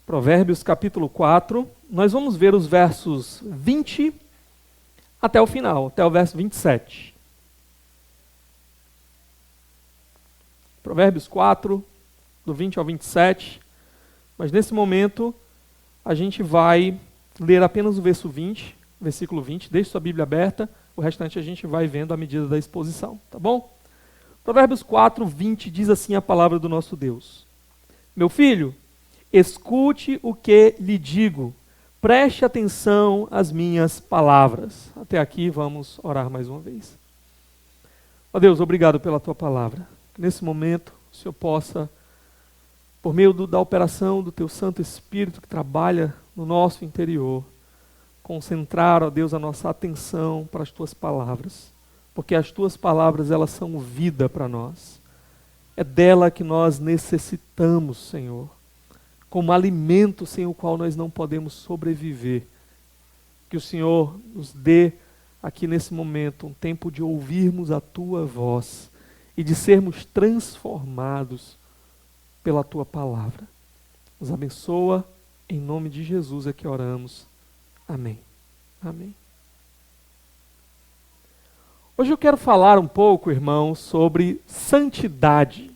Provérbios capítulo 4, nós vamos ver os versos 20 até o final, até o verso 27. Provérbios 4, do 20 ao 27, mas nesse momento a gente vai ler apenas o verso 20, versículo 20, deixe sua Bíblia aberta, o restante a gente vai vendo à medida da exposição, tá bom? Provérbios 4, 20 diz assim a palavra do nosso Deus: Meu filho, escute o que lhe digo, preste atenção às minhas palavras. Até aqui vamos orar mais uma vez. Ó Deus, obrigado pela tua palavra. Que nesse momento o Senhor possa, por meio da operação do teu Santo Espírito que trabalha no nosso interior, concentrar, ó Deus, a nossa atenção para as tuas palavras. Porque as tuas palavras, elas são vida para nós. É dela que nós necessitamos, Senhor, como alimento sem o qual nós não podemos sobreviver. Que o Senhor nos dê aqui nesse momento um tempo de ouvirmos a tua voz e de sermos transformados pela tua palavra. Nos abençoa, em nome de Jesus é que oramos. Amém. Amém. Hoje eu quero falar um pouco, irmãos, sobre santidade.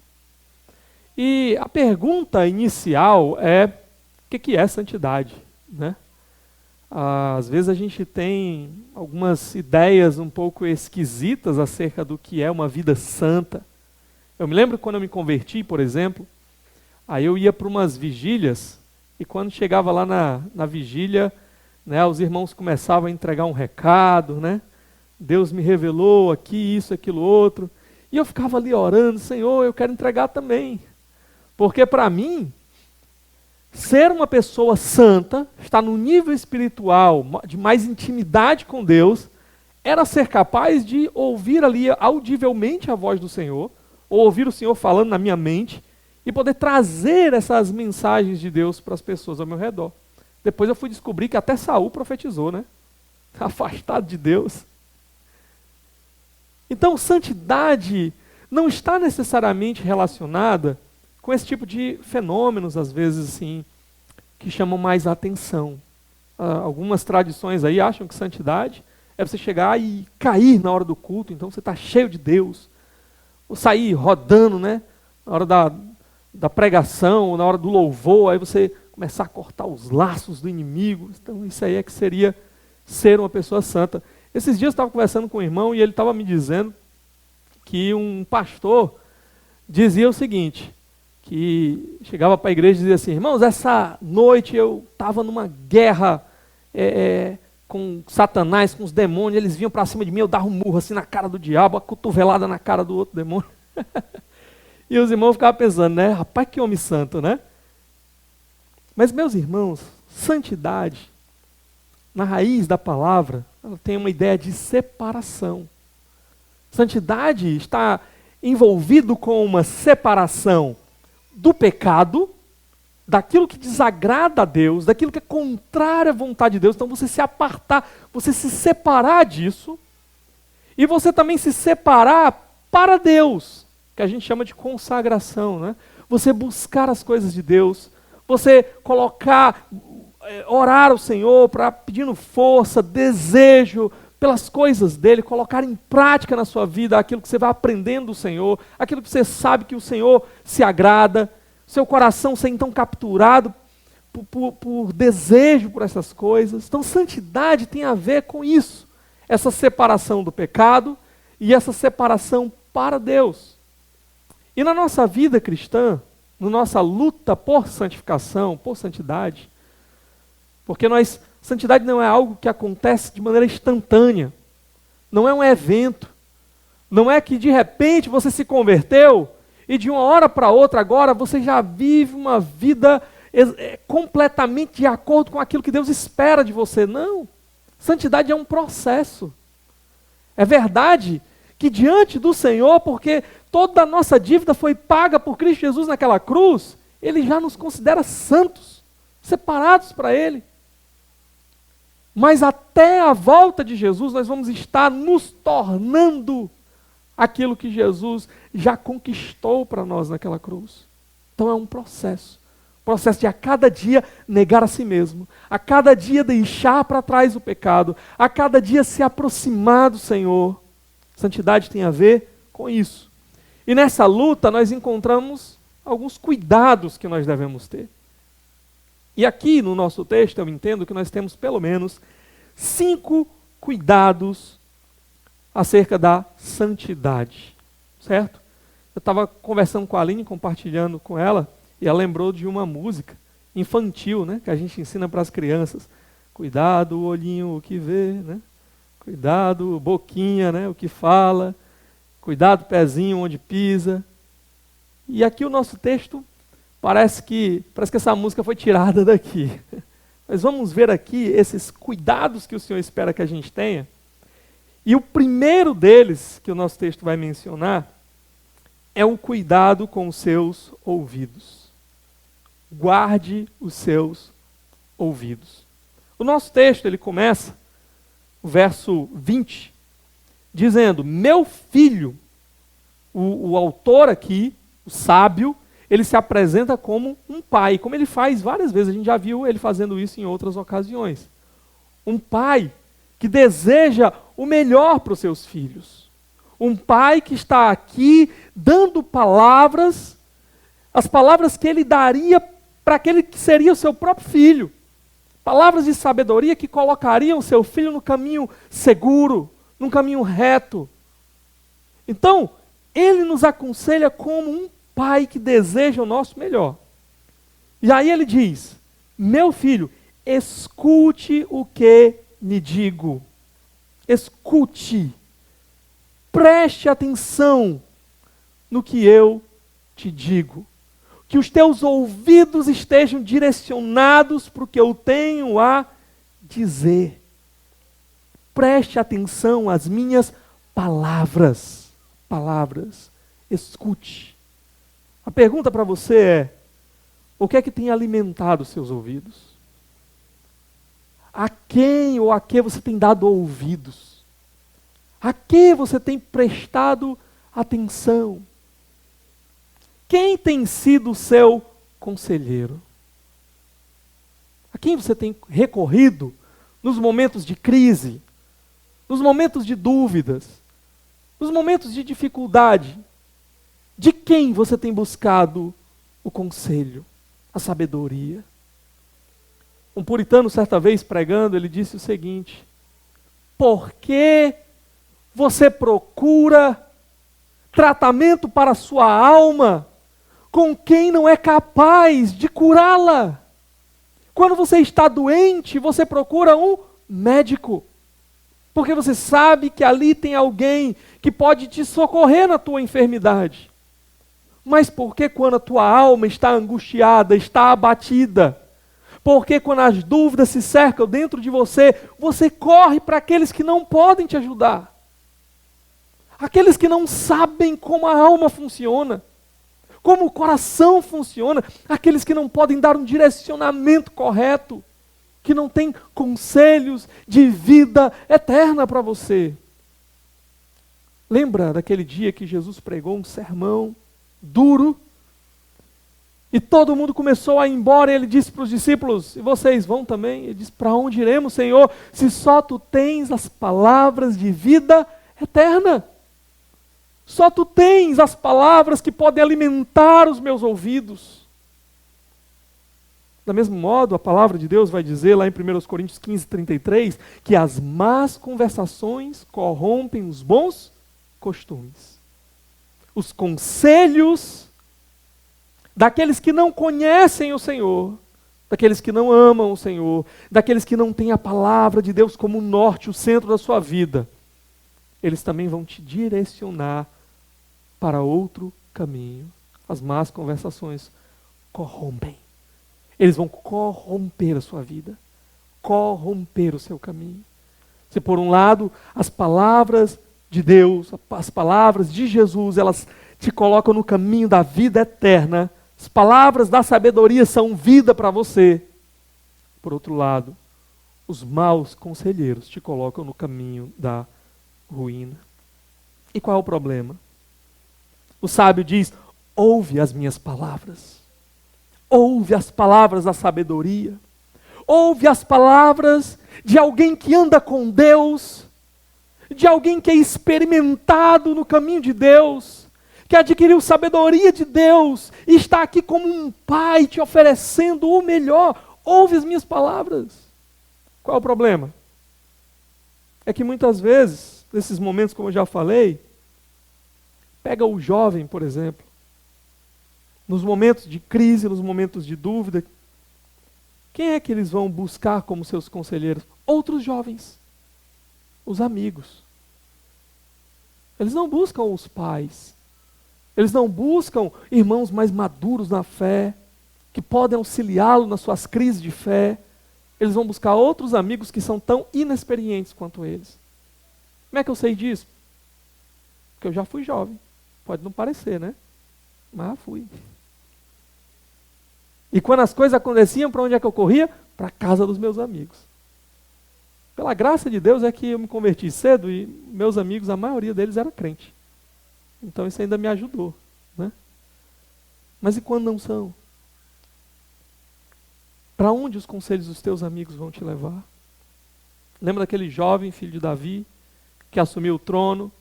E a pergunta inicial é: o que é santidade, né? Às vezes a gente tem algumas ideias um pouco esquisitas acerca do que é uma vida santa. Eu me lembro quando eu me converti, por exemplo, aí eu ia para umas vigílias, e quando chegava lá na vigília, né, os irmãos começavam a entregar um recado, né? Deus me revelou aqui, isso, aquilo, outro. E eu ficava ali orando: Senhor, eu quero entregar também. Porque para mim, ser uma pessoa santa, estar no nível espiritual, de mais intimidade com Deus, era ser capaz de ouvir ali audivelmente a voz do Senhor, ou ouvir o Senhor falando na minha mente, e poder trazer essas mensagens de Deus para as pessoas ao meu redor. Depois eu fui descobrir que até Saul profetizou, né? Afastado de Deus. Então, santidade não está necessariamente relacionada com esse tipo de fenômenos, às vezes, assim, que chamam mais a atenção. Algumas tradições aí acham que santidade é você chegar e cair na hora do culto, então você está cheio de Deus. Ou sair rodando, né? Na hora da pregação, ou na hora do louvor, aí você começar a cortar os laços do inimigo. Então, isso aí é que seria ser uma pessoa santa. Esses dias eu estava conversando com um irmão e ele estava me dizendo que um pastor dizia o seguinte, que chegava para a igreja e dizia assim: irmãos, essa noite eu estava numa guerra com Satanás, com os demônios, eles vinham para cima de mim, eu dava um murro assim na cara do diabo, uma cotovelada na cara do outro demônio. E os irmãos ficavam pensando, né? Rapaz, que homem santo, né? Mas, meus irmãos, santidade, na raiz da palavra, ela tem uma ideia de separação. Santidade está envolvido com uma separação do pecado, daquilo que desagrada a Deus, daquilo que é contrário à vontade de Deus. Então você se apartar, você se separar disso, e você também se separar para Deus, que a gente chama de consagração, né? Você buscar as coisas de Deus, você colocar, orar ao Senhor, pedindo força, desejo pelas coisas dele, colocar em prática na sua vida aquilo que você vai aprendendo do Senhor, aquilo que você sabe que o Senhor se agrada, seu coração ser então capturado por desejo por essas coisas. Então santidade tem a ver com isso, essa separação do pecado e essa separação para Deus. E na nossa vida cristã, na nossa luta por santificação, por santidade, porque santidade não é algo que acontece de maneira instantânea, não é um evento, não é que de repente você se converteu e de uma hora para outra agora você já vive uma vida completamente de acordo com aquilo que Deus espera de você. Não, santidade é um processo. É verdade que diante do Senhor, porque toda a nossa dívida foi paga por Cristo Jesus naquela cruz, Ele já nos considera santos, separados para Ele. Mas até a volta de Jesus, nós vamos estar nos tornando aquilo que Jesus já conquistou para nós naquela cruz. Então é um processo. Processo de a cada dia negar a si mesmo, a cada dia deixar para trás o pecado, a cada dia se aproximar do Senhor. Santidade tem a ver com isso. E nessa luta nós encontramos alguns cuidados que nós devemos ter. E aqui no nosso texto eu entendo que nós temos pelo menos 5 cuidados acerca da santidade, certo? Eu estava conversando com a Aline, compartilhando com ela, e ela lembrou de uma música infantil, né, que a gente ensina para as crianças. Cuidado, olhinho, o que vê, né? Cuidado, boquinha, né, o que fala. Cuidado, pezinho, onde pisa. E aqui o nosso texto parece que essa música foi tirada daqui. Mas vamos ver aqui esses cuidados que o Senhor espera que a gente tenha. E o primeiro deles, que o nosso texto vai mencionar, é o cuidado com os seus ouvidos. Guarde os seus ouvidos. O nosso texto, ele começa, o verso 20, dizendo: meu filho, o autor aqui, o sábio, ele se apresenta como um pai, como ele faz várias vezes, a gente já viu ele fazendo isso em outras ocasiões. Um pai que deseja o melhor para os seus filhos. Um pai que está aqui dando palavras, as palavras que ele daria para aquele que seria o seu próprio filho. Palavras de sabedoria que colocariam o seu filho no caminho seguro, num caminho reto. Então, ele nos aconselha como um pai que deseja o nosso melhor. E aí ele diz: meu filho, escute o que lhe digo. Escute. Preste atenção no que eu te digo. Que os teus ouvidos estejam direcionados para o que eu tenho a dizer. Preste atenção às minhas palavras. Palavras. Escute. A pergunta para você é: o que é que tem alimentado os seus ouvidos? A quem ou a que você tem dado ouvidos? A que você tem prestado atenção? Quem tem sido o seu conselheiro? A quem você tem recorrido nos momentos de crise, nos momentos de dúvidas, nos momentos de dificuldade? De quem você tem buscado o conselho, a sabedoria? Um puritano, certa vez pregando, ele disse o seguinte: por que você procura tratamento para a sua alma com quem não é capaz de curá-la? Quando você está doente, você procura um médico, porque você sabe que ali tem alguém que pode te socorrer na tua enfermidade. Mas por que quando a tua alma está angustiada, está abatida? Porque quando as dúvidas se cercam dentro de você, você corre para aqueles que não podem te ajudar. Aqueles que não sabem como a alma funciona, como o coração funciona, aqueles que não podem dar um direcionamento correto, que não têm conselhos de vida eterna para você. Lembra daquele dia que Jesus pregou um sermão duro, e todo mundo começou a ir embora, e ele disse para os discípulos: e vocês vão também? Ele disse: para onde iremos, Senhor, se só tu tens as palavras de vida eterna? Só tu tens as palavras que podem alimentar os meus ouvidos. Da mesmo modo, a palavra de Deus vai dizer lá em 1 Coríntios 15:33, que as más conversações corrompem os bons costumes. Os conselhos daqueles que não conhecem o Senhor, daqueles que não amam o Senhor, daqueles que não têm a palavra de Deus como o norte, o centro da sua vida, eles também vão te direcionar para outro caminho. As más conversações corrompem. Eles vão corromper a sua vida, corromper o seu caminho. Se por um lado as palavras de Deus, as palavras de Jesus, elas te colocam no caminho da vida eterna, as palavras da sabedoria são vida para você. Por outro lado, os maus conselheiros te colocam no caminho da ruína. E qual é o problema? O sábio diz: ouve as minhas palavras. Ouve as palavras da sabedoria. Ouve as palavras de alguém que anda com Deus, de alguém que é experimentado no caminho de Deus, que adquiriu sabedoria de Deus e está aqui como um pai te oferecendo o melhor. Ouve as minhas palavras. Qual é o problema? É que muitas vezes, nesses momentos, como eu já falei, pega o jovem, por exemplo, nos momentos de crise, nos momentos de dúvida, quem é que eles vão buscar como seus conselheiros? Outros jovens, os amigos. Eles não buscam os pais, eles não buscam irmãos mais maduros na fé, que podem auxiliá-lo nas suas crises de fé. Eles vão buscar outros amigos que são tão inexperientes quanto eles. Como é que eu sei disso? Porque eu já fui jovem. Pode não parecer, né? Mas fui. E quando as coisas aconteciam, para onde é que eu corria? Para a casa dos meus amigos. Pela graça de Deus é que eu me converti cedo e meus amigos, a maioria deles era crente. Então isso ainda me ajudou, né? Mas e quando não são? Para onde os conselhos dos teus amigos vão te levar? Lembra daquele jovem, filho de Davi, que assumiu o trono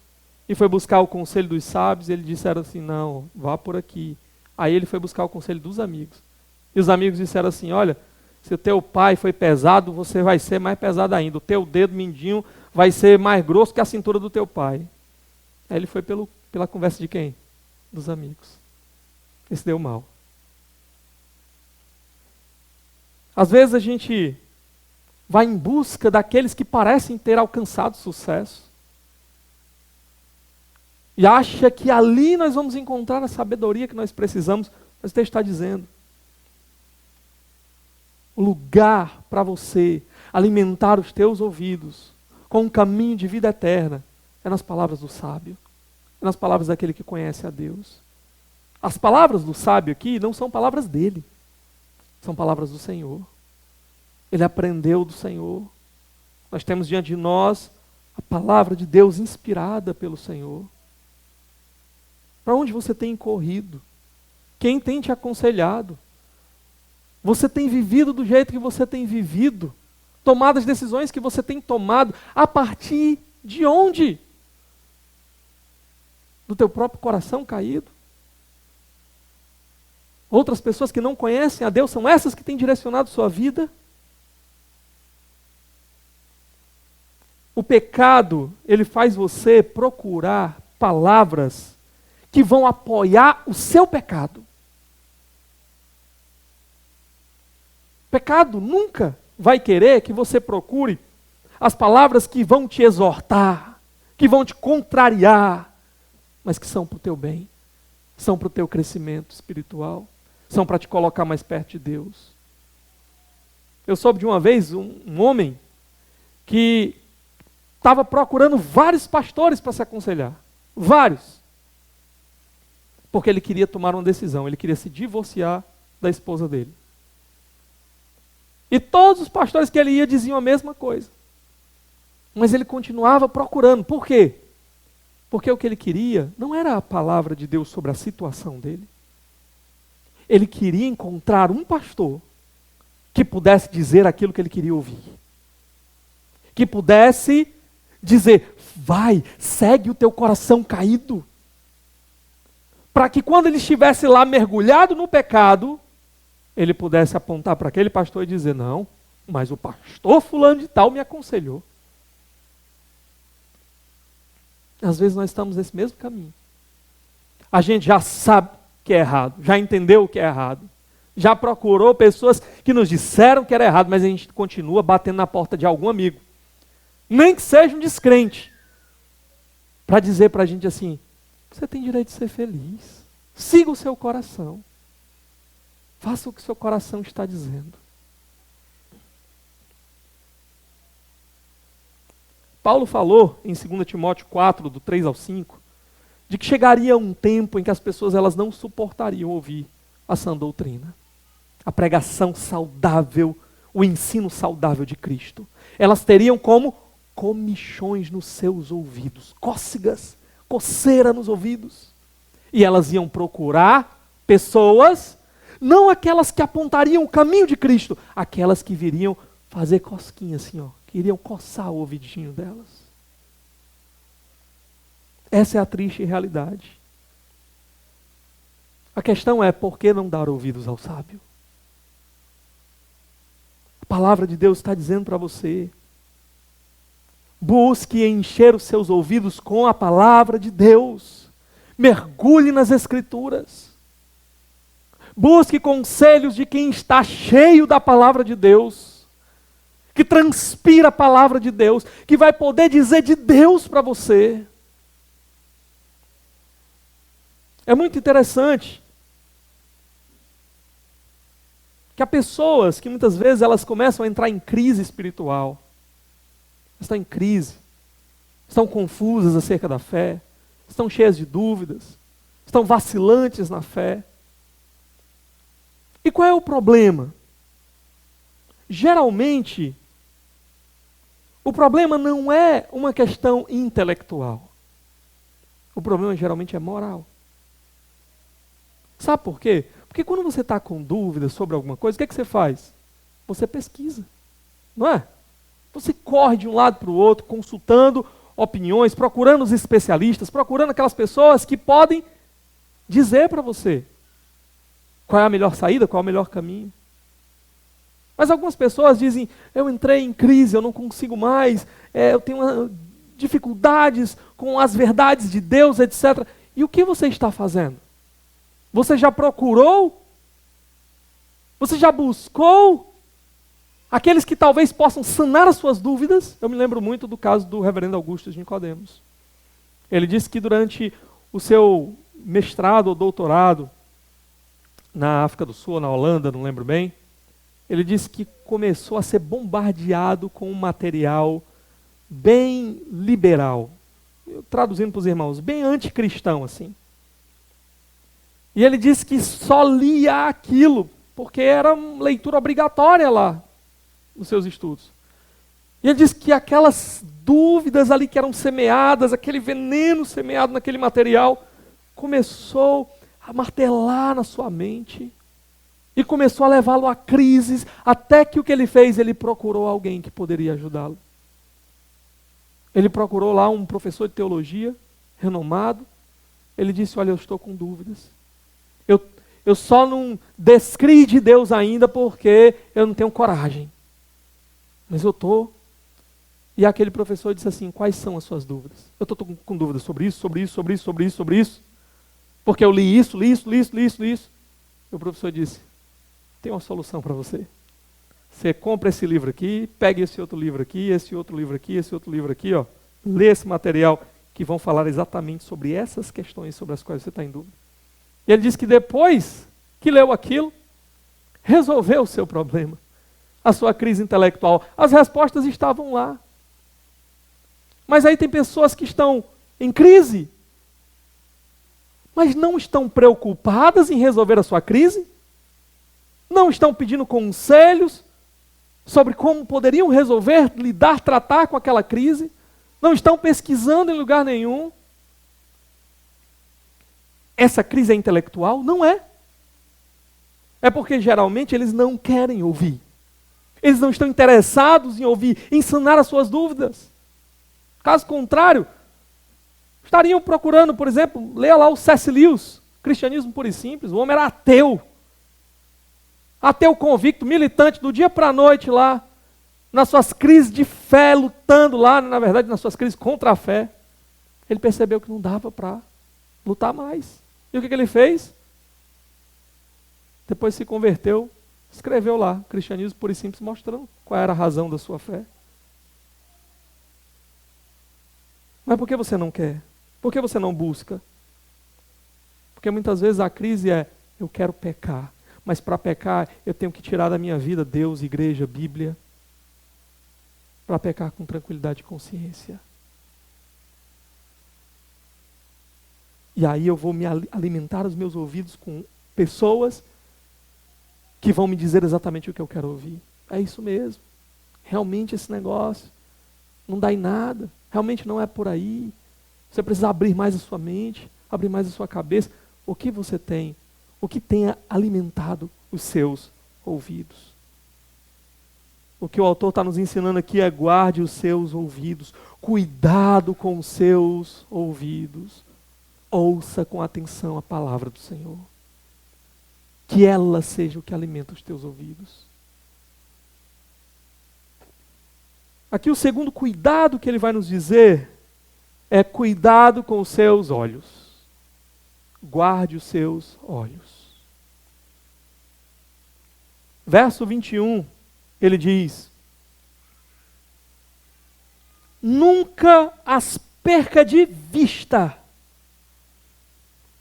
e foi buscar o conselho dos sábios, e ele disseram assim, não, vá por aqui. Aí ele foi buscar o conselho dos amigos. E os amigos disseram assim, olha, se o teu pai foi pesado, você vai ser mais pesado ainda. O teu dedo mindinho vai ser mais grosso que a cintura do teu pai. Aí ele foi pela conversa de quem? Dos amigos. Esse deu mal. Às vezes a gente vai em busca daqueles que parecem ter alcançado sucesso. E acha que ali nós vamos encontrar a sabedoria que nós precisamos. Mas o texto está dizendo, o lugar para você alimentar os teus ouvidos com um caminho de vida eterna é nas palavras do sábio, é nas palavras daquele que conhece a Deus. As palavras do sábio aqui não são palavras dele, são palavras do Senhor. Ele aprendeu do Senhor. Nós temos diante de nós a palavra de Deus inspirada pelo Senhor. Para onde você tem corrido? Quem tem te aconselhado? Você tem vivido do jeito que você tem vivido? Tomado as decisões que você tem tomado a partir de onde? Do teu próprio coração caído? Outras pessoas que não conhecem a Deus são essas que têm direcionado sua vida? O pecado, ele faz você procurar palavras que vão apoiar o seu pecado. Pecado nunca vai querer que você procure as palavras que vão te exortar, que vão te contrariar, mas que são para o teu bem, são para o teu crescimento espiritual, são para te colocar mais perto de Deus. Eu soube de uma vez um homem que estava procurando vários pastores para se aconselhar. Vários. Porque ele queria tomar uma decisão, ele queria se divorciar da esposa dele. E todos os pastores que ele ia diziam a mesma coisa. Mas ele continuava procurando. Por quê? Porque o que ele queria não era a palavra de Deus sobre a situação dele. Ele queria encontrar um pastor que pudesse dizer aquilo que ele queria ouvir. Que pudesse dizer, vai, segue o teu coração caído. Para que quando ele estivesse lá mergulhado no pecado, ele pudesse apontar para aquele pastor e dizer, não, mas o pastor fulano de tal me aconselhou. Às vezes nós estamos nesse mesmo caminho. A gente já sabe que é errado, já entendeu o que é errado, já procurou pessoas que nos disseram que era errado, mas a gente continua batendo na porta de algum amigo, nem que seja um descrente, para dizer para a gente assim, você tem direito de ser feliz, siga o seu coração. Faça o que o seu coração está dizendo. Paulo falou em 2 Timóteo 4, do 3 ao 5, de que chegaria um tempo em que as pessoas elas não suportariam ouvir a sã doutrina, a pregação saudável, o ensino saudável de Cristo. Elas teriam como comichões nos seus ouvidos, cócegas, coceira nos ouvidos. E elas iam procurar pessoas Não aquelas que apontariam o caminho de Cristo, aquelas que viriam fazer cosquinha assim, ó, que iriam coçar o ouvidinho delas. Essa é a triste realidade. A questão é, por que não dar ouvidos ao sábio? A palavra de Deus está dizendo para você, busque encher os seus ouvidos com a palavra de Deus. Mergulhe nas Escrituras. Busque conselhos de quem está cheio da palavra de Deus, que transpira a palavra de Deus, que vai poder dizer de Deus para você. É muito interessante que há pessoas que muitas vezes elas começam a entrar em crise espiritual. Estão em crise, estão confusas acerca da fé, estão cheias de dúvidas, estão vacilantes na fé. E qual é o problema? Geralmente, o problema não é uma questão intelectual. O problema geralmente é moral. Sabe por quê? Porque quando você está com dúvidas sobre alguma coisa, o que é que você faz? Você pesquisa, não é? Você corre de um lado para o outro, consultando opiniões, procurando os especialistas, procurando aquelas pessoas que podem dizer para você qual é a melhor saída, qual é o melhor caminho. Mas algumas pessoas dizem, eu entrei em crise, eu não consigo mais, eu tenho dificuldades com as verdades de Deus, etc. E o que você está fazendo? Você já procurou? Você já buscou aqueles que talvez possam sanar as suas dúvidas? Eu me lembro muito do caso do reverendo Augusto de Nicodemos. Ele disse que durante o seu mestrado ou doutorado, na África do Sul, na Holanda, não lembro bem, ele disse que começou a ser bombardeado com um material bem liberal, traduzindo para os irmãos, bem anticristão assim. E ele disse que só lia aquilo, porque era uma leitura obrigatória lá, nos seus estudos. E ele disse que aquelas dúvidas ali que eram semeadas, aquele veneno semeado naquele material, começou a martelar na sua mente e começou a levá-lo a crises, até que o que ele fez? Ele procurou alguém que poderia ajudá-lo. Ele procurou lá um professor de teologia, renomado. Ele disse, olha, eu estou com dúvidas. Eu só não descrevi de Deus ainda porque eu não tenho coragem. Mas eu estou. E aquele professor disse assim, quais são as suas dúvidas? Eu estou com dúvidas sobre isso, sobre isso, sobre isso, sobre isso, sobre isso. Porque eu li isso. E o professor disse, tem uma solução para você. Você compra esse livro aqui, pega esse outro livro aqui, esse outro livro aqui, esse outro livro aqui, ó, lê esse material que vão falar exatamente sobre essas questões sobre as quais você está em dúvida. E ele disse que depois que leu aquilo, resolveu o seu problema, a sua crise intelectual. As respostas estavam lá. Mas aí tem pessoas que estão em crise, mas não estão preocupadas em resolver a sua crise, não estão pedindo conselhos sobre como poderiam resolver, lidar, tratar com aquela crise, não estão pesquisando em lugar nenhum. Essa crise é intelectual? Não é. É porque geralmente eles não querem ouvir. Eles não estão interessados em ouvir, em sanar as suas dúvidas. Caso contrário, estariam procurando, por exemplo, leia lá o C.S. Lewis, Cristianismo Puro e Simples. O homem era ateu. Ateu convicto, militante, do dia para a noite lá, nas suas crises de fé, lutando lá, na verdade, nas suas crises contra a fé. Ele percebeu que não dava para lutar mais. E o que ele fez? Depois se converteu, escreveu lá, Cristianismo Puro e Simples, mostrando qual era a razão da sua fé. Mas por que você não quer? Por que você não busca? Porque muitas vezes a crise é, eu quero pecar, mas para pecar eu tenho que tirar da minha vida Deus, igreja, Bíblia, para pecar com tranquilidade de consciência. E aí eu vou me alimentar os meus ouvidos com pessoas que vão me dizer exatamente o que eu quero ouvir. É isso mesmo. Realmente esse negócio não dá em nada. Realmente não é por aí. Você precisa abrir mais a sua mente, abrir mais a sua cabeça. O que você tem? o que tenha alimentado os seus ouvidos. O que o autor está nos ensinando aqui é: guarde os seus ouvidos, cuidado com os seus ouvidos, ouça com atenção a palavra do Senhor. Que ela seja o que alimenta os teus ouvidos. Aqui o segundo cuidado que ele vai nos dizer é: cuidado com os seus olhos. Guarde os seus olhos. Verso 21, ele diz: nunca as perca de vista.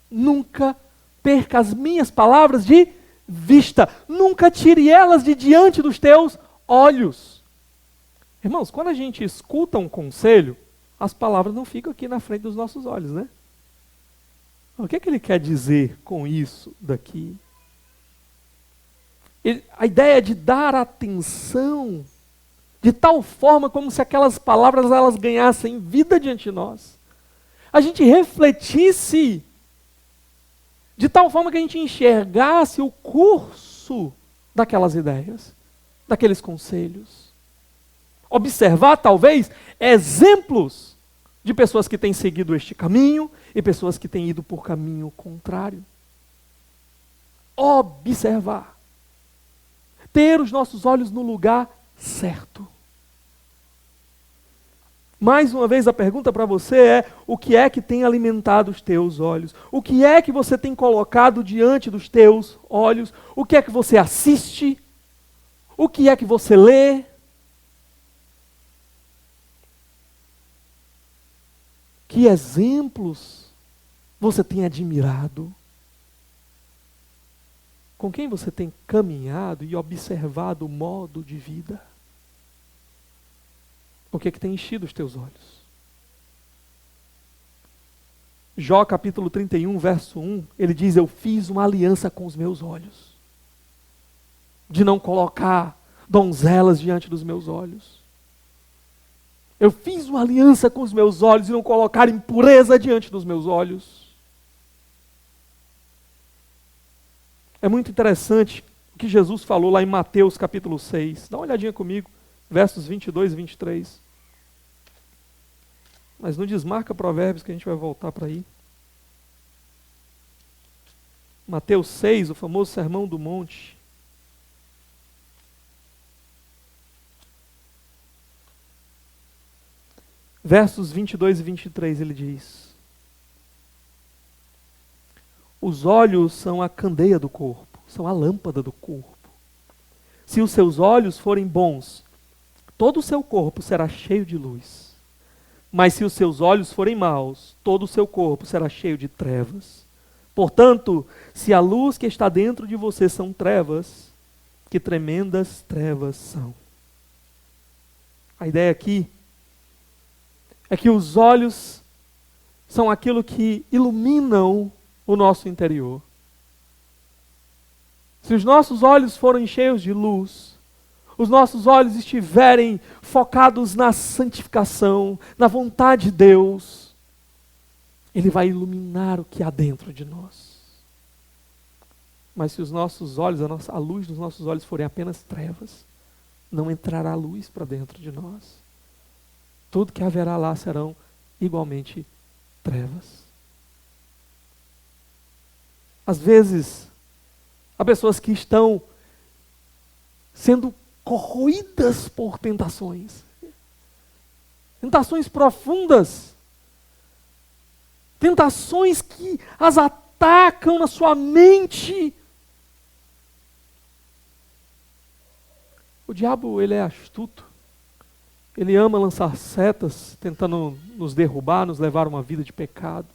Nunca perca as minhas palavras de vista. Nunca tire elas de diante dos teus olhos. Irmãos, quando a gente escuta um conselho, as palavras não ficam aqui na frente dos nossos olhos, né? O que é que ele quer dizer com isso daqui? A ideia é de dar atenção de tal forma como se aquelas palavras elas ganhassem vida diante de nós. A gente refletisse de tal forma que a gente enxergasse o curso daquelas ideias, daqueles conselhos. Observar, talvez, exemplos de pessoas que têm seguido este caminho e pessoas que têm ido por caminho contrário. Observar. Ter os nossos olhos no lugar certo. Mais uma vez a pergunta para você é: o que é que tem alimentado os teus olhos? O que é que você tem colocado diante dos teus olhos? O que é que você assiste? O que é que você lê? Que exemplos você tem admirado? Com quem você tem caminhado e observado o modo de vida? O que é que tem enchido os teus olhos? Jó capítulo 31, verso 1, ele diz: eu fiz uma aliança com os meus olhos, de não colocar donzelas diante dos meus olhos. Eu fiz uma aliança com os meus olhos e não colocar impureza diante dos meus olhos. É muito interessante o que Jesus falou lá em Mateus capítulo 6. Dá uma olhadinha comigo, versos 22 e 23. Mas não desmarca Provérbios que a gente vai voltar para aí. Mateus 6, o famoso Sermão do Monte. Versos 22 e 23 ele diz: os olhos são a candeia do corpo, são a lâmpada do corpo. Se os seus olhos forem bons, todo o seu corpo será cheio de luz. Mas se os seus olhos forem maus, todo o seu corpo será cheio de trevas. Portanto, se a luz que está dentro de você são trevas, que tremendas trevas são. A ideia aqui é que os olhos são aquilo que iluminam o nosso interior. Se os nossos olhos forem cheios de luz, os nossos olhos estiverem focados na santificação, na vontade de Deus, Ele vai iluminar o que há dentro de nós. Mas se os nossos olhos, a luz dos nossos olhos forem apenas trevas, não entrará luz para dentro de nós. Tudo que haverá lá serão igualmente trevas. Às vezes, há pessoas que estão sendo corroídas por tentações. Tentações profundas. Tentações que as atacam na sua mente. O diabo, ele é astuto. Ele ama lançar setas, tentando nos derrubar, nos levar a uma vida de pecado.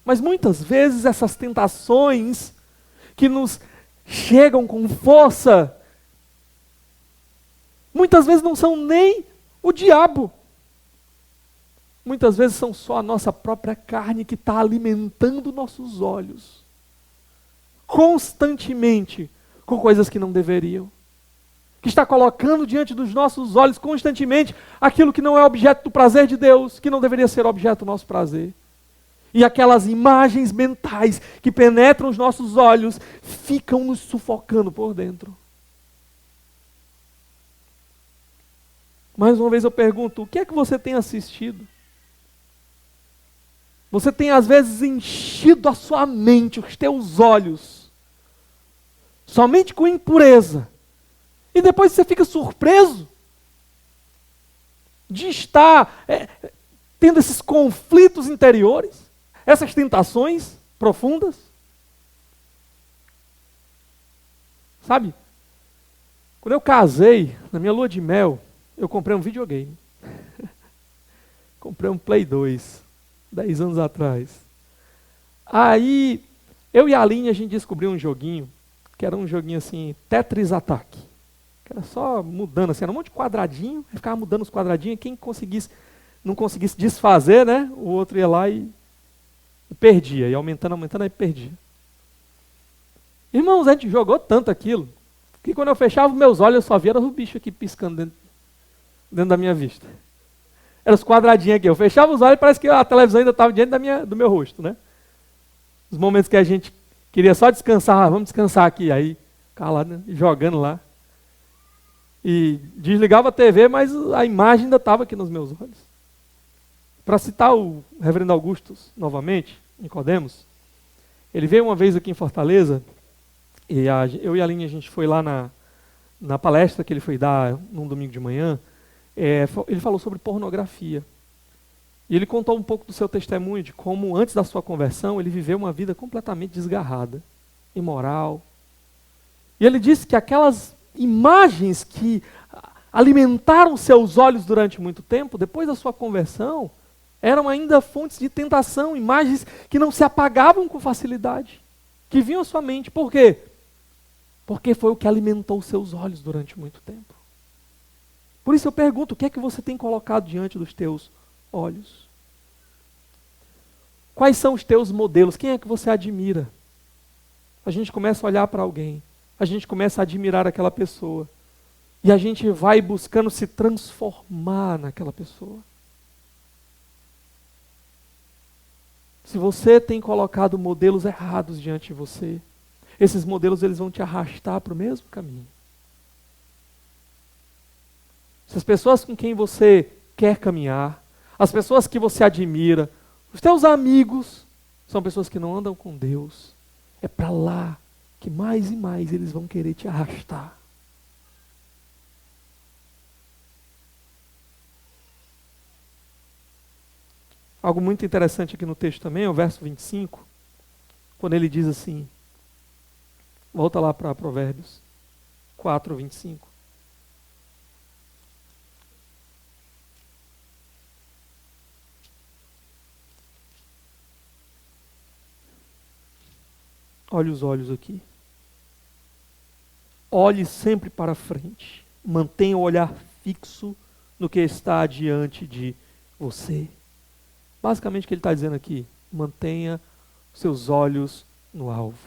Mas muitas vezes essas tentações que nos chegam com força, muitas vezes não são nem o diabo. Muitas vezes são só a nossa própria carne que está alimentando nossos olhos constantemente com coisas que não deveriam. Que está colocando diante dos nossos olhos constantemente aquilo que não é objeto do prazer de Deus, que não deveria ser objeto do nosso prazer. E aquelas imagens mentais que penetram os nossos olhos ficam nos sufocando por dentro. Mais uma vez eu pergunto, o que é que você tem assistido? Você tem às vezes enchido a sua mente, os teus olhos, somente com impureza. E depois você fica surpreso de estar tendo esses conflitos interiores, essas tentações profundas. Sabe? Quando eu casei, na minha lua de mel, eu comprei um videogame. Comprei um Play 2, 10 anos atrás. Aí, eu e a Aline, a gente descobriu um joguinho, que era um joguinho assim, Tetris Attack. Que era só mudando, assim, era um monte de quadradinho, aí ficava mudando os quadradinhos, quem não conseguisse desfazer, né, o outro ia lá e perdia, e aumentando, aí perdia. Irmãos, a gente jogou tanto aquilo, que quando eu fechava os meus olhos, eu só via os bichos aqui piscando dentro da minha vista. Eram os quadradinhos aqui, eu fechava os olhos e parece que a televisão ainda estava diante do meu rosto, né? Os momentos que a gente queria só descansar, vamos descansar aqui, aí ficava lá, né, jogando lá. E desligava a TV, mas a imagem ainda estava aqui nos meus olhos. Para citar o reverendo Augustus novamente, Nicodemos, ele veio uma vez aqui em Fortaleza, e eu e a Aline, a gente foi lá na palestra que ele foi dar num domingo de manhã, ele falou sobre pornografia. E ele contou um pouco do seu testemunho, de como antes da sua conversão, ele viveu uma vida completamente desgarrada, imoral. E ele disse que aquelas imagens que alimentaram seus olhos durante muito tempo, depois da sua conversão, eram ainda fontes de tentação, imagens que não se apagavam com facilidade, que vinham à sua mente. Por quê? Porque foi o que alimentou seus olhos durante muito tempo. Por isso eu pergunto, o que é que você tem colocado diante dos teus olhos? Quais são os teus modelos? Quem é que você admira? A gente começa a olhar para alguém, a gente começa a admirar aquela pessoa, e a gente vai buscando se transformar naquela pessoa. Se você tem colocado modelos errados diante de você, esses modelos eles vão te arrastar para o mesmo caminho. Se as pessoas com quem você quer caminhar, as pessoas que você admira, os teus amigos, são pessoas que não andam com Deus, é para lá que mais e mais eles vão querer te arrastar. Algo muito interessante aqui no texto também é o verso 25, quando ele diz assim, volta lá para Provérbios 4, 25. Olhe os olhos aqui. Olhe sempre para frente. Mantenha o olhar fixo no que está diante de você. Basicamente o que ele está dizendo aqui, mantenha os seus olhos no alvo.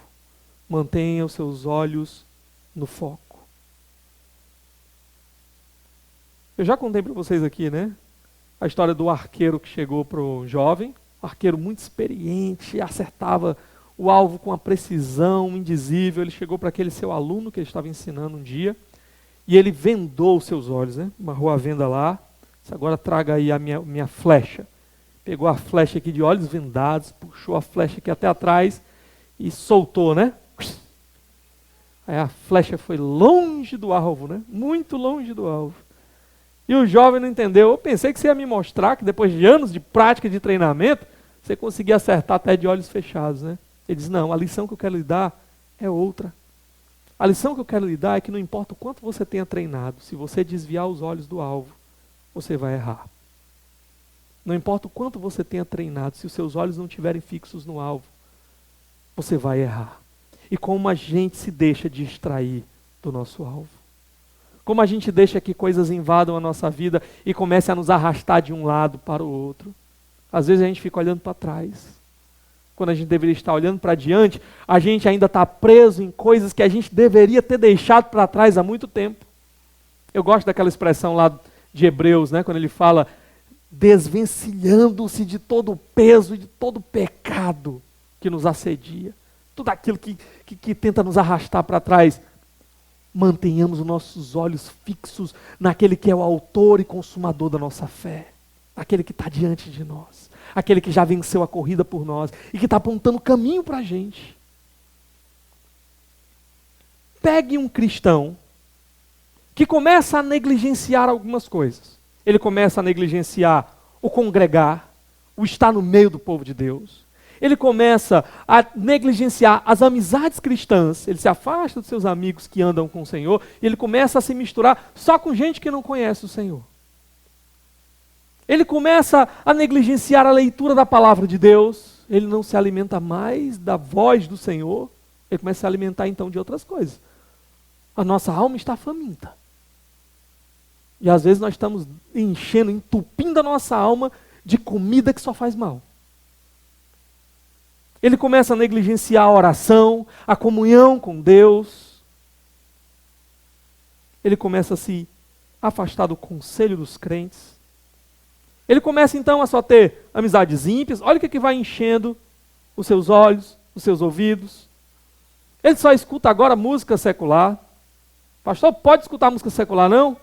Mantenha os seus olhos no foco. Eu já contei para vocês aqui, né? A história do arqueiro que chegou para o jovem, arqueiro muito experiente, acertava o alvo com uma precisão indizível. Ele chegou para aquele seu aluno que ele estava ensinando um dia, e ele vendou os seus olhos, né? Amarrou a venda lá, disse, agora traga aí a minha flecha. Pegou a flecha aqui de olhos vendados, puxou a flecha aqui até atrás e soltou, né? Aí a flecha foi longe do alvo, né? Muito longe do alvo. E o jovem não entendeu. Eu pensei que você ia me mostrar que depois de anos de prática de treinamento, você conseguia acertar até de olhos fechados, né? Ele diz, não, a lição que eu quero lhe dar é outra. A lição que eu quero lhe dar é que não importa o quanto você tenha treinado, se você desviar os olhos do alvo, você vai errar. Não importa o quanto você tenha treinado, se os seus olhos não estiverem fixos no alvo, você vai errar. E como a gente se deixa distrair do nosso alvo. Como a gente deixa que coisas invadam a nossa vida e comecem a nos arrastar de um lado para o outro. Às vezes a gente fica olhando para trás. Quando a gente deveria estar olhando para diante, a gente ainda está preso em coisas que a gente deveria ter deixado para trás há muito tempo. Eu gosto daquela expressão lá de Hebreus, né, quando ele fala, desvencilhando-se de todo o peso e de todo o pecado que nos assedia, tudo aquilo que tenta nos arrastar para trás. Mantenhamos os nossos olhos fixos naquele que é o autor e consumador da nossa fé, aquele que está diante de nós, aquele que já venceu a corrida por nós e que está apontando o caminho para a gente. Pegue um cristão que começa a negligenciar algumas coisas. Ele começa a negligenciar o congregar, o estar no meio do povo de Deus. Ele começa a negligenciar as amizades cristãs, ele se afasta dos seus amigos que andam com o Senhor, e ele começa a se misturar só com gente que não conhece o Senhor. Ele começa a negligenciar a leitura da palavra de Deus, ele não se alimenta mais da voz do Senhor, ele começa a se alimentar então de outras coisas. A nossa alma está faminta. E às vezes nós estamos enchendo, entupindo a nossa alma de comida que só faz mal. Ele começa a negligenciar a oração, a comunhão com Deus. Ele começa a se afastar do conselho dos crentes. Ele começa então a só ter amizades ímpias. Olha o que vai enchendo os seus olhos, os seus ouvidos. Ele só escuta agora música secular. Pastor, pode escutar música secular não?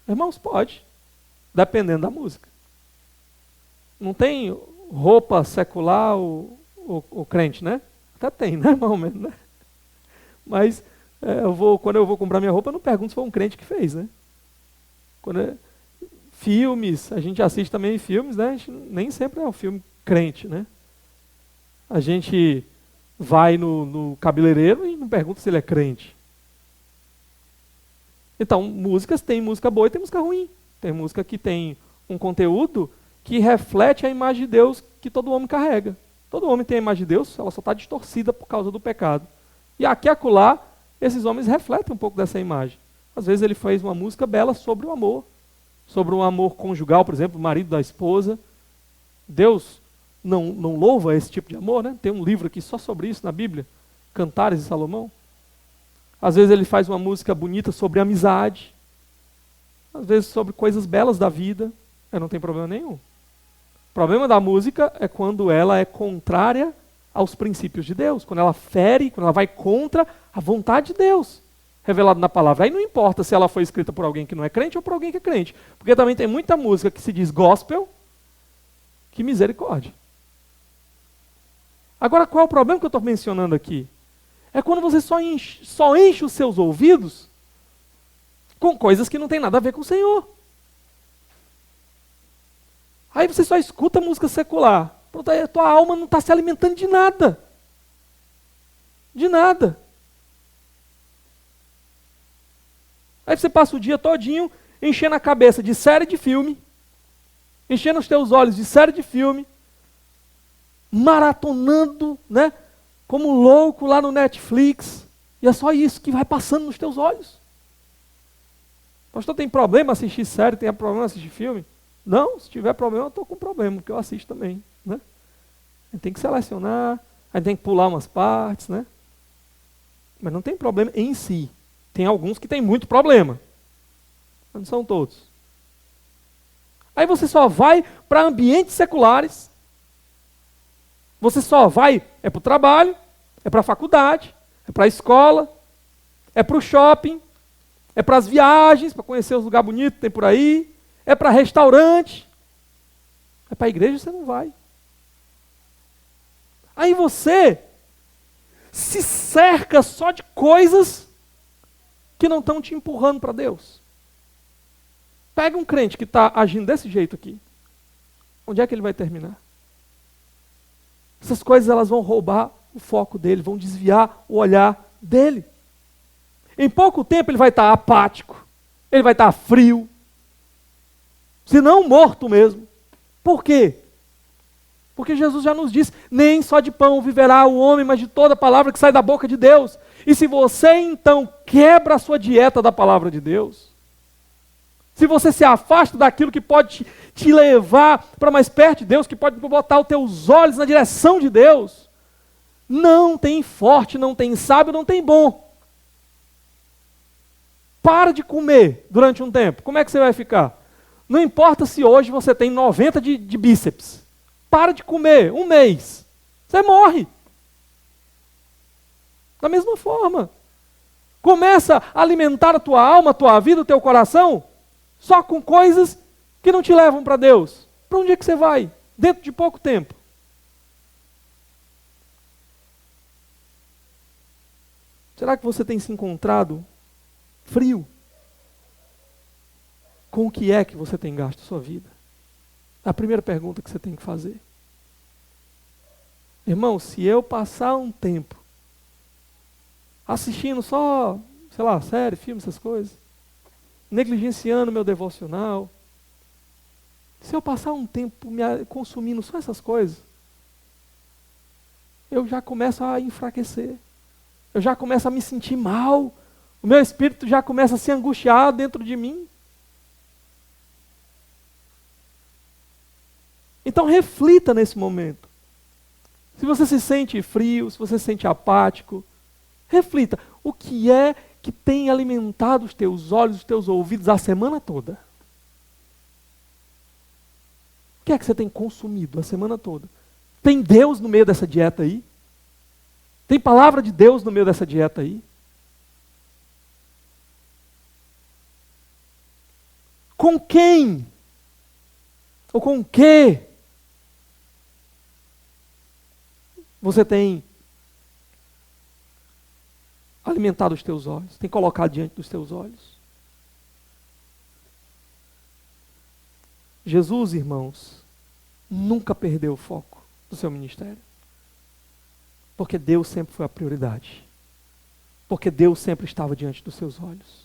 Irmãos, pode. Dependendo da música. Não tem roupa secular o crente, né? Até tem, né, mais ou menos, né? Mas quando eu vou comprar minha roupa, eu não pergunto se foi um crente que fez, né? Filmes, a gente assiste também filmes, né? Nem sempre é um filme crente, né? A gente vai no cabeleireiro e não pergunta se ele é crente. Então, tem música boa e tem música ruim. Tem música que tem um conteúdo que reflete a imagem de Deus que todo homem carrega. Todo homem tem a imagem de Deus, ela só está distorcida por causa do pecado. E aqui e acolá, esses homens refletem um pouco dessa imagem. Às vezes ele fez uma música bela sobre o amor. Sobre um amor conjugal, por exemplo, o marido da esposa. Deus não louva esse tipo de amor, né? Tem um livro aqui só sobre isso na Bíblia, Cantares de Salomão. Às vezes ele faz uma música bonita sobre amizade. Às vezes sobre coisas belas da vida. Não tem problema nenhum. O problema da música é quando ela é contrária aos princípios de Deus. Quando ela fere, quando ela vai contra a vontade de Deus, revelado na palavra. Aí não importa se ela foi escrita por alguém que não é crente ou por alguém que é crente. Porque também tem muita música que se diz gospel, que misericórdia. Agora, qual é o problema que eu estou mencionando aqui? É quando você só enche os seus ouvidos com coisas que não tem nada a ver com o Senhor. Aí você só escuta música secular. Pronto, aí a tua alma não está se alimentando de nada. De nada. Aí você passa o dia todinho enchendo a cabeça de série de filme, enchendo os teus olhos de série de filme, maratonando, né, como louco lá no Netflix, e é só isso que vai passando nos teus olhos. Pastor, tem problema assistir série, tem problema assistir filme? Não, se tiver problema, eu estou com problema, porque eu assisto também, né? A gente tem que selecionar, a gente tem que pular umas partes, né? Mas não tem problema em si. Tem alguns que tem muito problema. Mas não são todos. Aí você só vai para ambientes seculares. Você só vai, para o trabalho, para a faculdade, para a escola, para o shopping, para as viagens, para conhecer os lugares bonitos que tem por aí, para restaurante. Para a igreja você não vai. Aí você se cerca só de coisas que não estão te empurrando para Deus. Pega um crente que está agindo desse jeito aqui. Onde é que ele vai terminar? Essas coisas elas vão roubar o foco dele, vão desviar o olhar dele. Em pouco tempo ele vai estar apático, ele vai estar frio, se não morto mesmo. Por quê? Porque Jesus já nos disse, nem só de pão viverá o homem, mas de toda palavra que sai da boca de Deus. E se você então quebra a sua dieta da palavra de Deus, se você se afasta daquilo que pode te levar para mais perto de Deus, que pode botar os teus olhos na direção de Deus, não tem forte, não tem sábio, não tem bom. Para de comer durante um tempo. Como é que você vai ficar? Não importa se hoje você tem 90 de bíceps. Para de comer, um mês. Você morre. Da mesma forma. Começa a alimentar a tua alma, a tua vida, o teu coração, só com coisas que não te levam para Deus. Para onde é que você vai? Dentro de pouco tempo. Será que você tem se encontrado frio? Com o que é que você tem gasto a sua vida? É a primeira pergunta que você tem que fazer. Irmão, se eu passar um tempo assistindo só, sei lá, série, filme, essas coisas, negligenciando meu devocional, se eu passar um tempo me consumindo só essas coisas, eu já começo a enfraquecer. Eu já começo a me sentir mal. O meu espírito já começa a se angustiar dentro de mim. Então reflita nesse momento. Se você se sente frio, se você se sente apático, reflita. O que é que tem alimentado os teus olhos, os teus ouvidos a semana toda? O que é que você tem consumido a semana toda? Tem Deus no meio dessa dieta aí? Tem palavra de Deus no meio dessa dieta aí? Com quem? Ou com o que você tem alimentado os teus olhos? Tem colocado diante dos teus olhos? Jesus, irmãos, nunca perdeu o foco do seu ministério. Porque Deus sempre foi a prioridade. Porque Deus sempre estava diante dos seus olhos.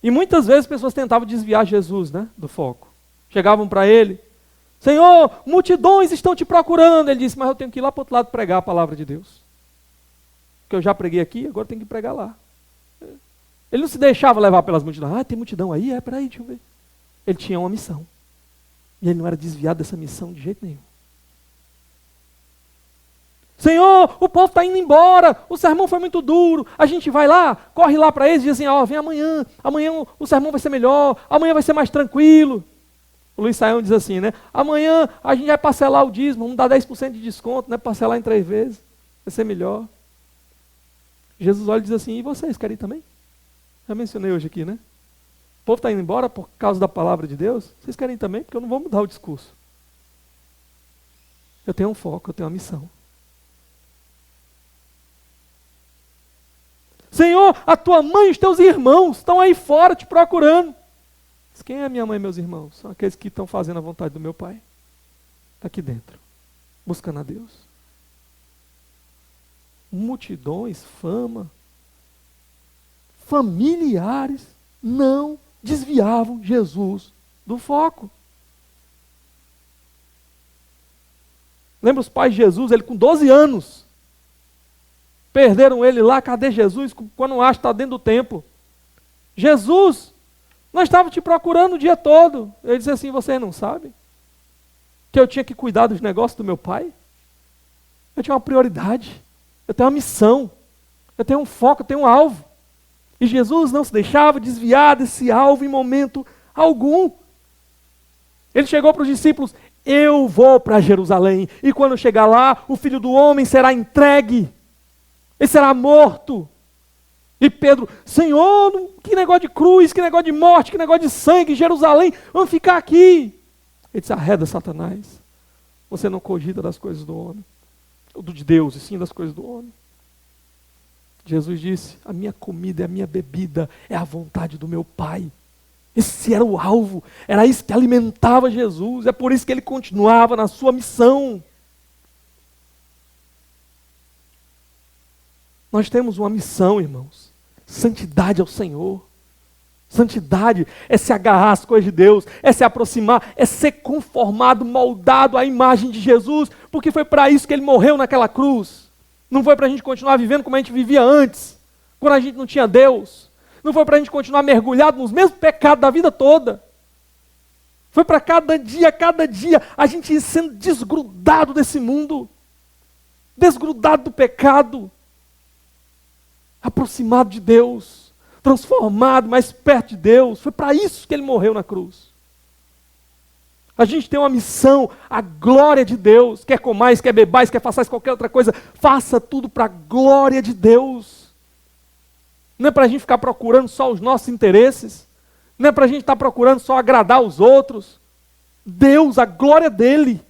E muitas vezes as pessoas tentavam desviar Jesus, né, do foco. Chegavam para ele: Senhor, multidões estão te procurando. Ele disse: mas eu tenho que ir lá para o outro lado pregar a palavra de Deus. Porque eu já preguei aqui, agora eu tenho que pregar lá. Ele não se deixava levar pelas multidões. Ah, tem multidão aí? Peraí, deixa eu ver. Ele tinha uma missão. E ele não era desviado dessa missão de jeito nenhum. Senhor, o povo está indo embora, o sermão foi muito duro, a gente vai lá, corre lá para eles e diz assim: ó, vem amanhã o sermão vai ser melhor, amanhã vai ser mais tranquilo. O Luiz Saião diz assim, né? Amanhã a gente vai parcelar o dízimo, vamos dar 10% de desconto, né? Parcelar em 3 vezes, vai ser melhor. Jesus olha e diz assim: e vocês querem também? Já mencionei hoje aqui, né? O povo está indo embora por causa da palavra de Deus, vocês querem também? Porque eu não vou mudar o discurso. Eu tenho um foco, eu tenho uma missão. Senhor, a tua mãe e os teus irmãos estão aí fora te procurando. Mas quem é minha mãe e meus irmãos? São aqueles que estão fazendo a vontade do meu Pai. Está aqui dentro, buscando a Deus. Multidões, fama, familiares não desviavam Jesus do foco. Lembra os pais de Jesus, ele com 12 anos. Perderam ele lá, cadê Jesus? Quando acha que está dentro do templo. Jesus, nós estávamos te procurando o dia todo. Ele disse assim: vocês não sabem que eu tinha que cuidar dos negócios do meu pai? Eu tinha uma prioridade, eu tenho uma missão, eu tenho um foco, eu tenho um alvo. E Jesus não se deixava desviar desse alvo em momento algum. Ele chegou para os discípulos: eu vou para Jerusalém, e quando chegar lá, o Filho do Homem será entregue. Ele será morto. E Pedro: Senhor, que negócio de cruz, que negócio de morte, que negócio de sangue, Jerusalém, vamos ficar aqui. Ele disse: arreda, Satanás, você não cogita das coisas do homem, ou de Deus, e sim das coisas do homem. Jesus disse: a minha comida e a minha bebida é a vontade do meu Pai. Esse era o alvo, era isso que alimentava Jesus, é por isso que ele continuava na sua missão. Nós temos uma missão, irmãos. Santidade ao Senhor. Santidade é se agarrar às coisas de Deus, é se aproximar, é ser conformado, moldado à imagem de Jesus, porque foi para isso que ele morreu naquela cruz. Não foi para a gente continuar vivendo como a gente vivia antes, quando a gente não tinha Deus. Não foi para a gente continuar mergulhado nos mesmos pecados da vida toda. Foi para cada dia, a gente ir sendo desgrudado desse mundo, desgrudado do pecado, aproximado de Deus, transformado, mais perto de Deus. Foi para isso que ele morreu na cruz. A gente tem uma missão, a glória de Deus. Quer comais, quer bebais, quer façais qualquer outra coisa, faça tudo para a glória de Deus. Não é para a gente ficar procurando só os nossos interesses. Não é para a gente estar procurando só agradar os outros. Deus, a glória dele.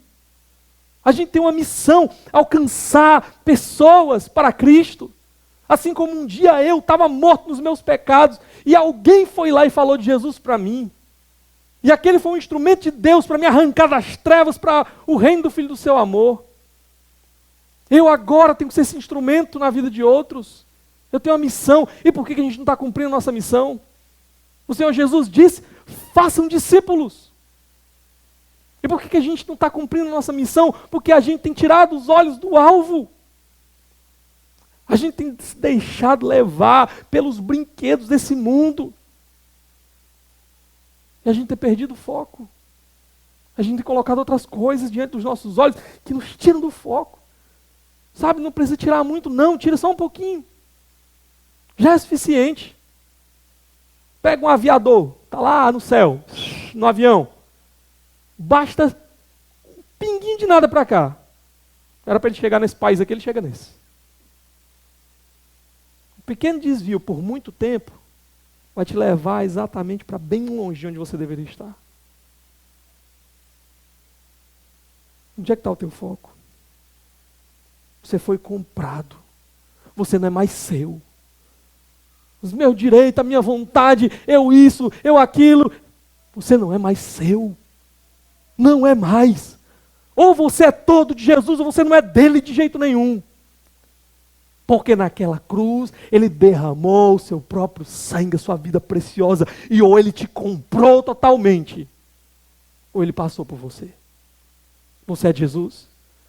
A gente tem uma missão, alcançar pessoas para Cristo. Assim como um dia eu estava morto nos meus pecados e alguém foi lá e falou de Jesus para mim. E aquele foi um instrumento de Deus para me arrancar das trevas para o reino do Filho do seu amor. Eu agora tenho que ser esse instrumento na vida de outros. Eu tenho uma missão. E por que a gente não está cumprindo a nossa missão? O Senhor Jesus disse, façam discípulos. E por que a gente não está cumprindo a nossa missão? Porque a gente tem tirado os olhos do alvo. A gente tem se deixado levar pelos brinquedos desse mundo. E a gente tem perdido o foco. A gente tem colocado outras coisas diante dos nossos olhos que nos tiram do foco. Sabe, não precisa tirar muito não, tira só um pouquinho. Já é suficiente. Pega um aviador, está lá no céu, no avião. Basta um pinguinho de nada para cá. Era para ele chegar nesse país aqui, ele chega nesse. Um pequeno desvio por muito tempo vai te levar exatamente para bem longe de onde você deveria estar. Onde é que está o teu foco? Você foi comprado. Você não é mais seu. Os meus direitos, a minha vontade, eu isso, eu aquilo. Você não é mais seu. Não é mais. Ou você é todo de Jesus, ou você não é dele de jeito nenhum. Porque naquela cruz, ele derramou o seu próprio sangue, a sua vida preciosa, e ou ele te comprou totalmente, ou ele passou por você. Você é de Jesus,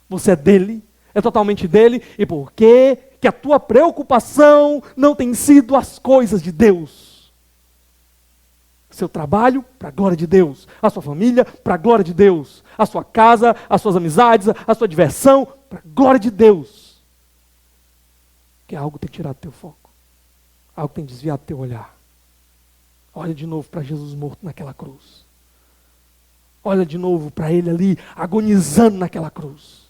você é dele, é totalmente dele, e por que a tua preocupação não tem sido as coisas de Deus? Seu trabalho, para a glória de Deus. A sua família, para a glória de Deus. A sua casa, as suas amizades, a sua diversão, para a glória de Deus. Que algo tem tirado teu foco. Algo tem desviado teu olhar. Olha de novo para Jesus morto naquela cruz. Olha de novo para ele ali, agonizando naquela cruz.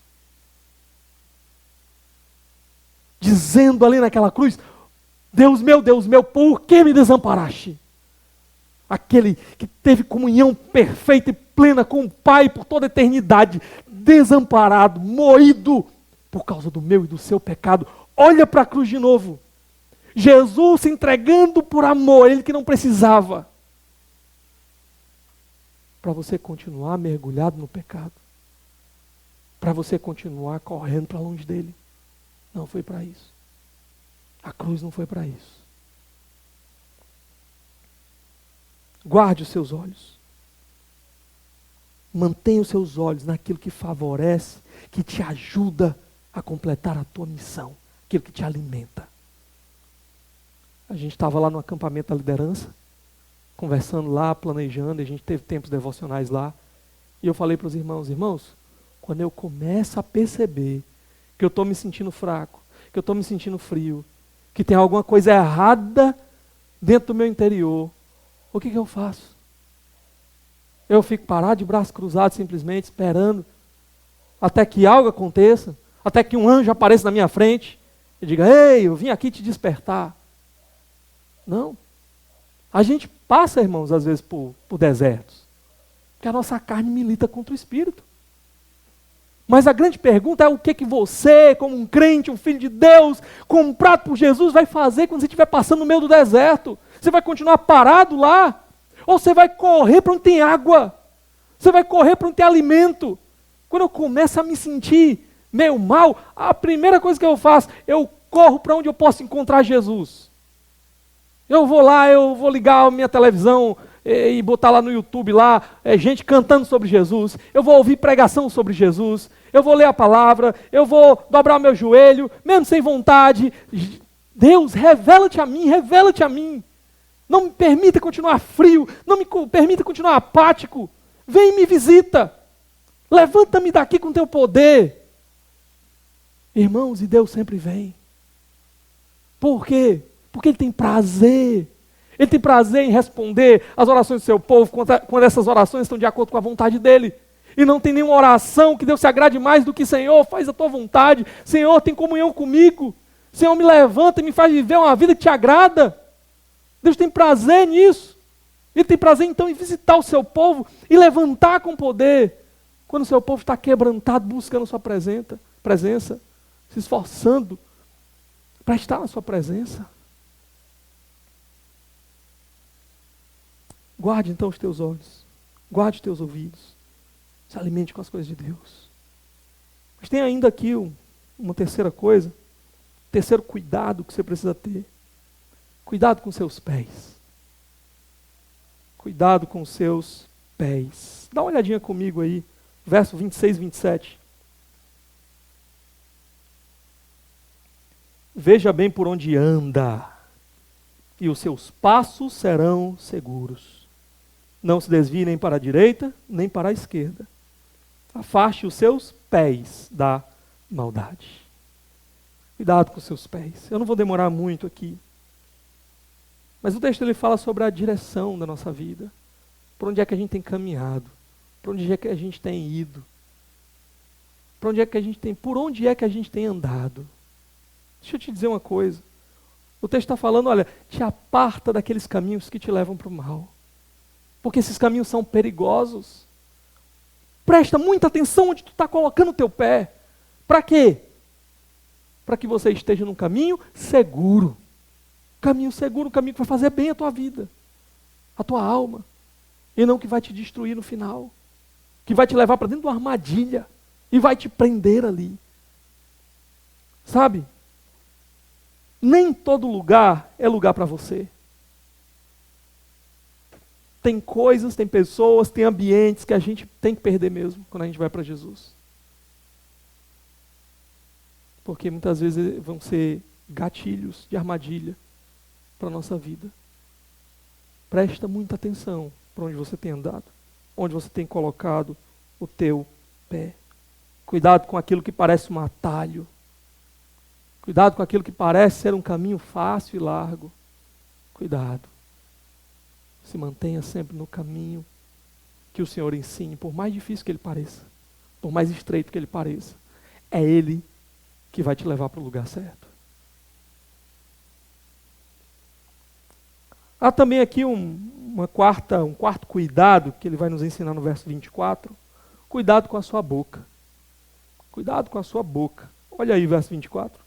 Dizendo ali naquela cruz, Deus meu, por que me desamparaste? Aquele que teve comunhão perfeita e plena com o Pai por toda a eternidade, desamparado, moído por causa do meu e do seu pecado. Olha para a cruz de novo. Jesus se entregando por amor, ele que não precisava. Para você continuar mergulhado no pecado. Para você continuar correndo para longe dele. Não foi para isso. A cruz não foi para isso. Guarde os seus olhos. Mantenha os seus olhos naquilo que favorece, que te ajuda a completar a tua missão. Aquilo que te alimenta. A gente estava lá no acampamento da liderança, conversando lá, planejando, e a gente teve tempos devocionais lá. E eu falei para os irmãos, quando eu começo a perceber que eu estou me sentindo fraco, que eu estou me sentindo frio, que tem alguma coisa errada dentro do meu interior, o que eu faço? Eu fico parado de braços cruzados, simplesmente esperando até que algo aconteça, até que um anjo apareça na minha frente e diga, ei, eu vim aqui te despertar. Não. A gente passa, irmãos, às vezes por desertos, porque a nossa carne milita contra o Espírito. Mas a grande pergunta é o que você, como um crente, um filho de Deus, comprado por Jesus, vai fazer quando você estiver passando no meio do deserto? Você vai continuar parado lá? Ou você vai correr para onde tem água? Você vai correr para onde tem alimento? Quando eu começo a me sentir meio mal, a primeira coisa que eu faço, eu corro para onde eu posso encontrar Jesus. Eu vou lá, eu vou ligar a minha televisão e botar lá no YouTube, lá, gente cantando sobre Jesus. Eu vou ouvir pregação sobre Jesus. Eu vou ler a palavra. Eu vou dobrar o meu joelho, mesmo sem vontade. Deus, revela-te a mim, revela-te a mim. Não me permita continuar frio, não me permita continuar apático. Vem e me visita. Levanta-me daqui com teu poder. Irmãos, e Deus sempre vem. Por quê? Porque Ele tem prazer Ele tem prazer em responder às orações do seu povo, quando essas orações estão de acordo com a vontade dele. E não tem nenhuma oração que Deus se agrade mais do que: Senhor, faz a tua vontade. Senhor, tem comunhão comigo. Senhor, me levanta e me faz viver uma vida que te agrada. Deus tem prazer nisso. Ele tem prazer então em visitar o seu povo e levantar com poder. Quando o seu povo está quebrantado, buscando a sua presença, se esforçando para estar na sua presença. Guarde então os teus olhos, guarde os teus ouvidos, se alimente com as coisas de Deus. Mas tem ainda aqui uma terceira coisa, terceiro cuidado que você precisa ter. Cuidado com seus pés. Cuidado com seus pés. Dá uma olhadinha comigo aí, verso 26 e 27. Veja bem por onde anda, e os seus passos serão seguros. Não se desvie nem para a direita, nem para a esquerda. Afaste os seus pés da maldade. Cuidado com os seus pés. Eu não vou demorar muito aqui. Mas o texto ele fala sobre a direção da nossa vida. Por onde é que a gente tem caminhado? Por onde é que a gente tem ido? Por onde é que a gente tem andado? Deixa eu te dizer uma coisa. O texto está falando, olha, te aparta daqueles caminhos que te levam para o mal. Porque esses caminhos são perigosos. Presta muita atenção onde tu está colocando o teu pé. Para quê? Para que você esteja num caminho seguro. Caminho seguro, um caminho que vai fazer bem a tua vida, a tua alma. E não que vai te destruir no final. Que vai te levar para dentro de uma armadilha e vai te prender ali. Sabe? Nem todo lugar é lugar para você. Tem coisas, tem pessoas, tem ambientes que a gente tem que perder mesmo quando a gente vai para Jesus. Porque muitas vezes vão ser gatilhos de armadilha para a nossa vida. Presta muita atenção para onde você tem andado, onde você tem colocado o teu pé. Cuidado com aquilo que parece um atalho. Cuidado com aquilo que parece ser um caminho fácil e largo. Cuidado. Se mantenha sempre no caminho que o Senhor ensine, por mais difícil que ele pareça, por mais estreito que ele pareça. É Ele que vai te levar para o lugar certo. Há também aqui um quarto cuidado que ele vai nos ensinar no verso 24. Cuidado com a sua boca. Cuidado com a sua boca. Olha aí o verso 24.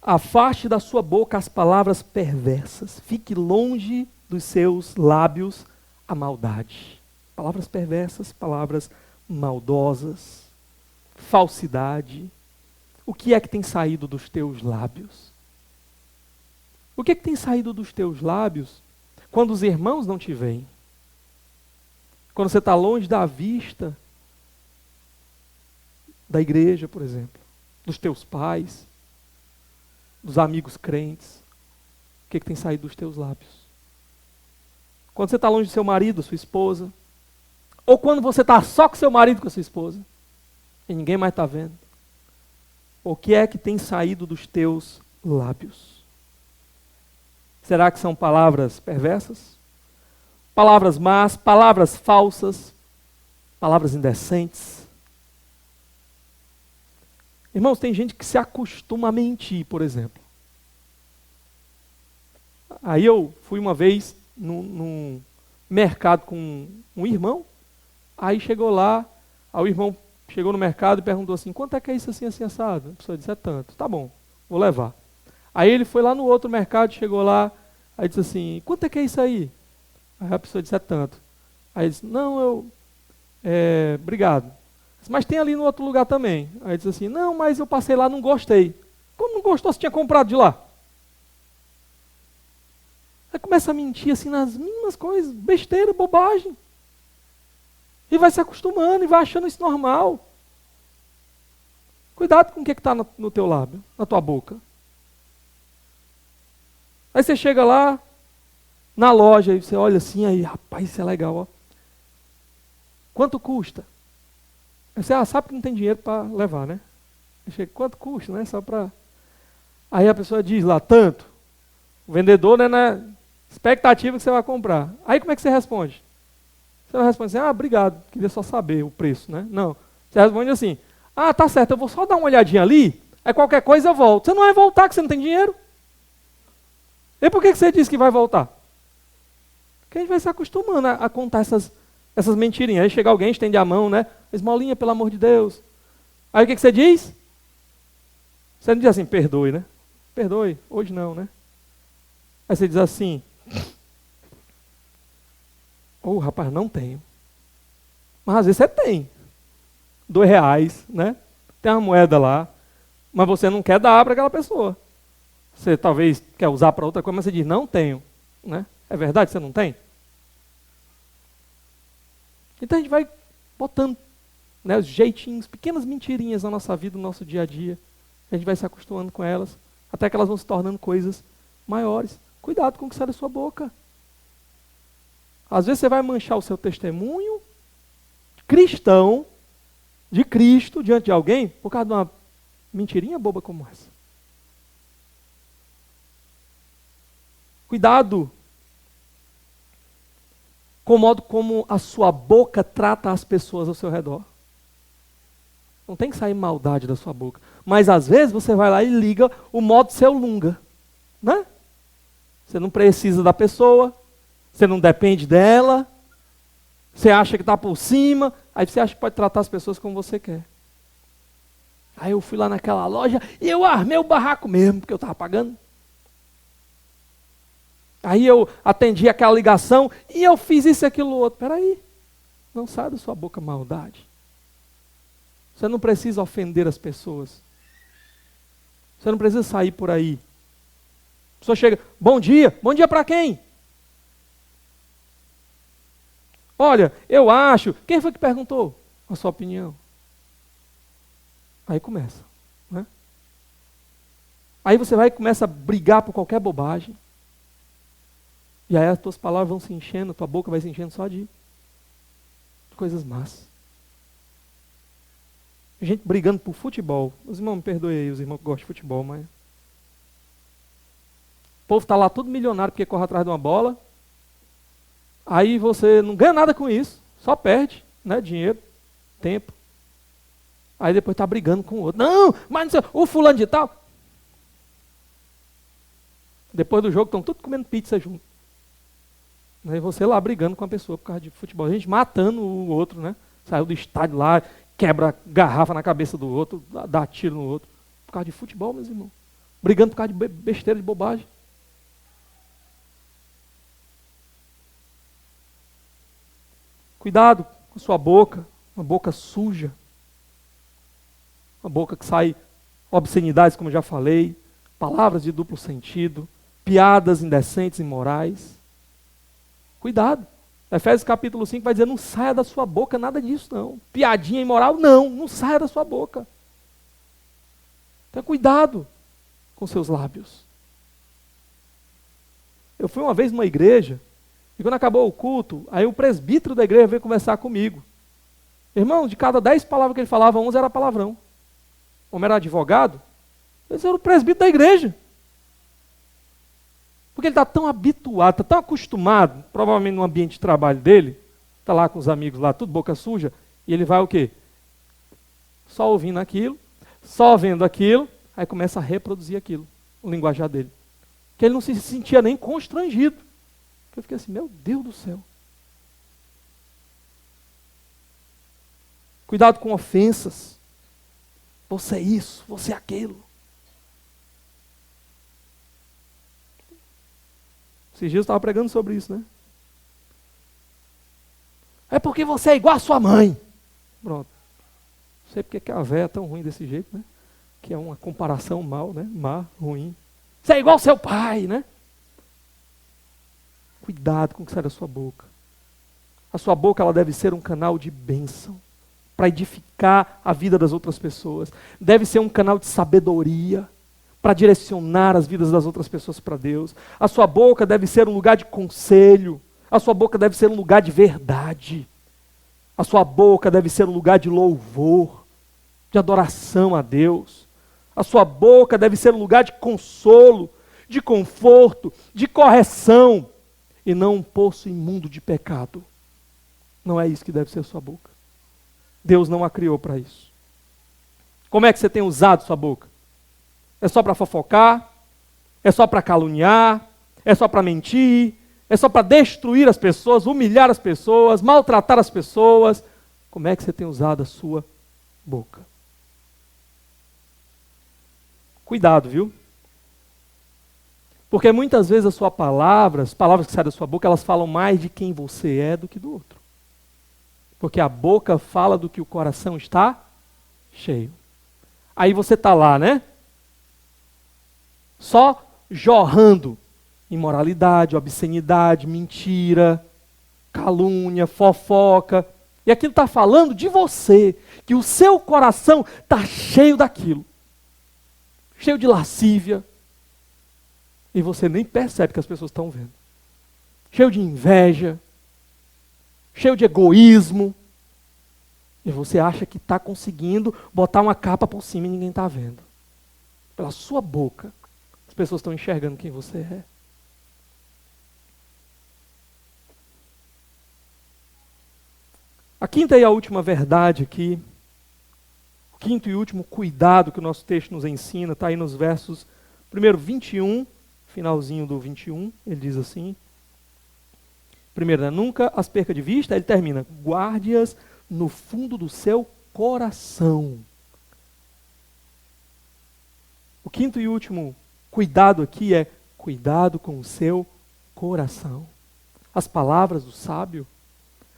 Afaste da sua boca as palavras perversas. Fique longe dos seus lábios a maldade. Palavras perversas, palavras maldosas, falsidade. O que é que tem saído dos teus lábios? O que é que tem saído dos teus lábios quando os irmãos não te veem? Quando você está longe da vista da igreja, por exemplo, dos teus pais, dos amigos crentes, o que é que tem saído dos teus lábios? Quando você está longe do seu marido, sua esposa, ou quando você está só com seu marido e com a sua esposa, e ninguém mais está vendo, o que é que tem saído dos teus lábios? Será que são palavras perversas? Palavras más, palavras falsas, palavras indecentes? Irmãos, tem gente que se acostuma a mentir, por exemplo. Aí eu fui uma vez num mercado com um irmão, aí chegou lá, aí o irmão chegou no mercado e perguntou assim, quanto é que é isso assim, assim, assado? A pessoa disse, é tanto. Tá bom, vou levar. Aí ele foi lá no outro mercado, chegou lá, aí disse assim, quanto é que é isso aí? Aí a pessoa disse, é tanto. Aí ele disse, não, obrigado. Mas tem ali no outro lugar também. Aí disse assim, não, mas eu passei lá, não gostei. Como não gostou, você tinha comprado de lá? Aí começa a mentir assim nas mínimas coisas, besteira, bobagem. E vai se acostumando e vai achando isso normal. Cuidado com o que está no teu lábio, na tua boca. Aí você chega lá, na loja, e você olha assim, aí, rapaz, isso é legal, ó. Quanto custa? Aí você, sabe que não tem dinheiro para levar, né? Chega, quanto custa, né? Só para... Aí a pessoa diz lá, tanto. O vendedor, né, na expectativa que você vai comprar. Aí como é que você responde? Você não responde assim, obrigado, queria só saber o preço, né? Não. Você responde assim, tá certo, eu vou só dar uma olhadinha ali, aí qualquer coisa eu volto. Você não vai voltar, que você não tem dinheiro. E por que você disse que vai voltar? Porque a gente vai se acostumando a contar essas mentirinhas. Aí chega alguém, estende a mão, né? Esmolinha, pelo amor de Deus. Aí o que você diz? Você não diz assim, perdoe, né? Perdoe, hoje não, né? Aí você diz assim, rapaz, não tenho. Mas às vezes você tem. R$2, né? Tem uma moeda lá, mas você não quer dar para aquela pessoa. Você talvez quer usar para outra coisa, mas você diz, não tenho. Né? É verdade que você não tem? Então a gente vai botando, né, os jeitinhos, pequenas mentirinhas na nossa vida, no nosso dia a dia. A gente vai se acostumando com elas, até que elas vão se tornando coisas maiores. Cuidado com o que sai da sua boca. Às vezes você vai manchar o seu testemunho cristão, de Cristo, diante de alguém, por causa de uma mentirinha boba como essa. Cuidado com o modo como a sua boca trata as pessoas ao seu redor. Não tem que sair maldade da sua boca. Mas às vezes você vai lá e liga o modo seu lunga. Né? Você não precisa da pessoa, você não depende dela, você acha que está por cima, aí você acha que pode tratar as pessoas como você quer. Aí eu fui lá naquela loja e eu armei o barraco mesmo, porque eu estava pagando. Aí eu atendi aquela ligação e eu fiz isso e aquilo outro. Peraí, não sai da sua boca maldade. Você não precisa ofender as pessoas. Você não precisa sair por aí. A pessoa chega, bom dia para quem? Olha, eu acho, quem foi que perguntou a sua opinião? Aí começa, né? Aí você vai e começa a brigar por qualquer bobagem. E aí as tuas palavras vão se enchendo, a tua boca vai se enchendo só de coisas más. Gente brigando por futebol. Os irmãos, me perdoem aí, os irmãos que gostam de futebol, mas... O povo está lá todo milionário porque corre atrás de uma bola. Aí você não ganha nada com isso, só perde, né? Dinheiro, tempo. Aí depois está brigando com o outro. Não, mas não sei, o fulano de tal. Depois do jogo estão todos comendo pizza junto. Aí você lá brigando com a pessoa por causa de futebol. A gente matando o outro, né? Saiu do estádio lá, quebra garrafa na cabeça do outro, dá tiro no outro. Por causa de futebol, meus irmãos. Brigando por causa de besteira, de bobagem. Cuidado com a sua boca, uma boca suja. Uma boca que sai obscenidades, como eu já falei, palavras de duplo sentido, piadas indecentes e imorais. Cuidado. Efésios capítulo 5 vai dizer, não saia da sua boca nada disso, não. Piadinha imoral, não saia da sua boca. Tenha cuidado com seus lábios. Eu fui uma vez numa igreja, e quando acabou o culto, aí o presbítero da igreja veio conversar comigo. Irmão, de cada 10 palavras que ele falava, 11 era palavrão. O homem era advogado, esse era o presbítero da igreja. Porque ele está tão habituado, está tão acostumado, provavelmente no ambiente de trabalho dele, está lá com os amigos lá, tudo boca suja, e ele vai o quê? Só ouvindo aquilo, só vendo aquilo, aí começa a reproduzir aquilo, o linguajar dele. Que ele não se sentia nem constrangido. Eu fiquei assim, meu Deus do céu. Cuidado com ofensas. Você é isso, você é aquilo. Esses dias eu estava pregando sobre isso, né? É porque você é igual a sua mãe. Pronto. Não sei porque que a véia é tão ruim desse jeito, né? Que é uma comparação mal, né? Má, ruim. Você é igual ao seu pai, né? Cuidado com o que sai da sua boca. A sua boca ela deve ser um canal de bênção, para edificar a vida das outras pessoas. Deve ser um canal de sabedoria, para direcionar as vidas das outras pessoas para Deus. A sua boca deve ser um lugar de conselho. A sua boca deve ser um lugar de verdade. A sua boca deve ser um lugar de louvor. de adoração a Deus. A sua boca deve ser um lugar de consolo, de conforto, de correção, e não um poço imundo de pecado. Não é isso que deve ser a sua boca. Deus não a criou para isso. Como é que você tem usado sua boca? É só para fofocar? É só para caluniar? É só para mentir? É só para destruir as pessoas, humilhar as pessoas, maltratar as pessoas? Como é que você tem usado a sua boca? Cuidado, viu? Porque muitas vezes as suas palavras, as palavras que saem da sua boca, elas falam mais de quem você é do que do outro. Porque a boca fala do que o coração está cheio. Aí você está lá, né? Só jorrando imoralidade, obscenidade, mentira, calúnia, fofoca. E aquilo está falando de você, que o seu coração está cheio daquilo. Cheio de lascívia. E você nem percebe que as pessoas estão vendo. Cheio de inveja. Cheio de egoísmo. E você acha que está conseguindo botar uma capa por cima e ninguém está vendo. Pela sua boca, as pessoas estão enxergando quem você é. A quinta e a última verdade aqui, o quinto e último cuidado que o nosso texto nos ensina, está aí nos versos, primeiro 21, finalzinho do 21, ele diz assim, primeiro, né, nunca as perca de vista, ele termina, guarde-as no fundo do seu coração. O quinto e último cuidado aqui é cuidado com o seu coração. As palavras do sábio,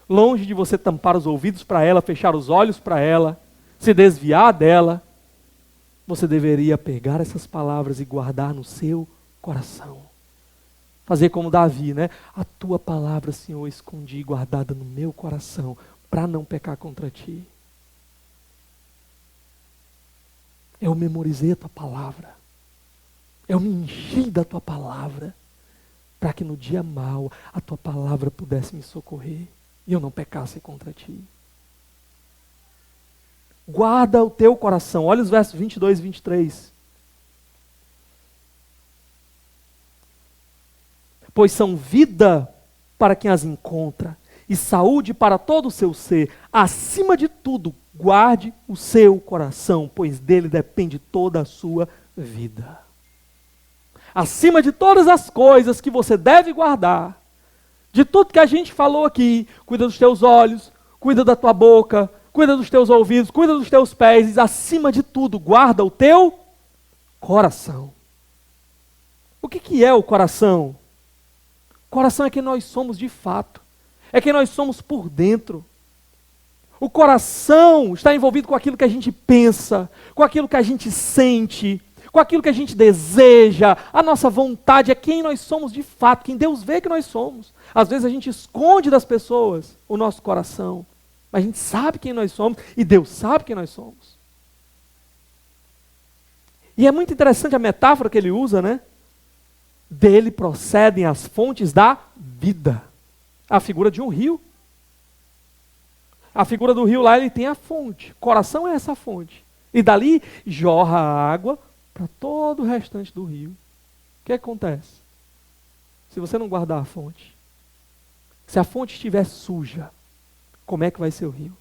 longe de você tampar os ouvidos para ela, fechar os olhos para ela, se desviar dela, você deveria pegar essas palavras e guardar no seu coração. Fazer como Davi, né? A tua palavra, Senhor, escondi guardada no meu coração, para não pecar contra ti. Eu memorizei a tua palavra. Eu me enchi da tua palavra, para que no dia mau a tua palavra pudesse me socorrer e eu não pecasse contra ti. Guarda o teu coração. Olha os versos 22 e 23. Pois são vida para quem as encontra e saúde para todo o seu ser. Acima de tudo, guarde o seu coração, pois dele depende toda a sua vida. Acima de todas as coisas que você deve guardar, de tudo que a gente falou aqui, cuida dos teus olhos, cuida da tua boca, cuida dos teus ouvidos, cuida dos teus pés, e acima de tudo, guarda o teu coração. O que é o coração? O coração é quem nós somos de fato, é quem nós somos por dentro. O coração está envolvido com aquilo que a gente pensa, com aquilo que a gente sente, com aquilo que a gente deseja. A nossa vontade é quem nós somos de fato, quem Deus vê que nós somos. Às vezes a gente esconde das pessoas o nosso coração, mas a gente sabe quem nós somos e Deus sabe quem nós somos. E é muito interessante a metáfora que ele usa, né? Dele procedem as fontes da vida. A figura de um rio. A figura do rio lá, ele tem a fonte. O coração é essa fonte. E dali jorra a água para todo o restante do rio. O que acontece? Se você não guardar a fonte, se a fonte estiver suja, como é que vai ser o rio?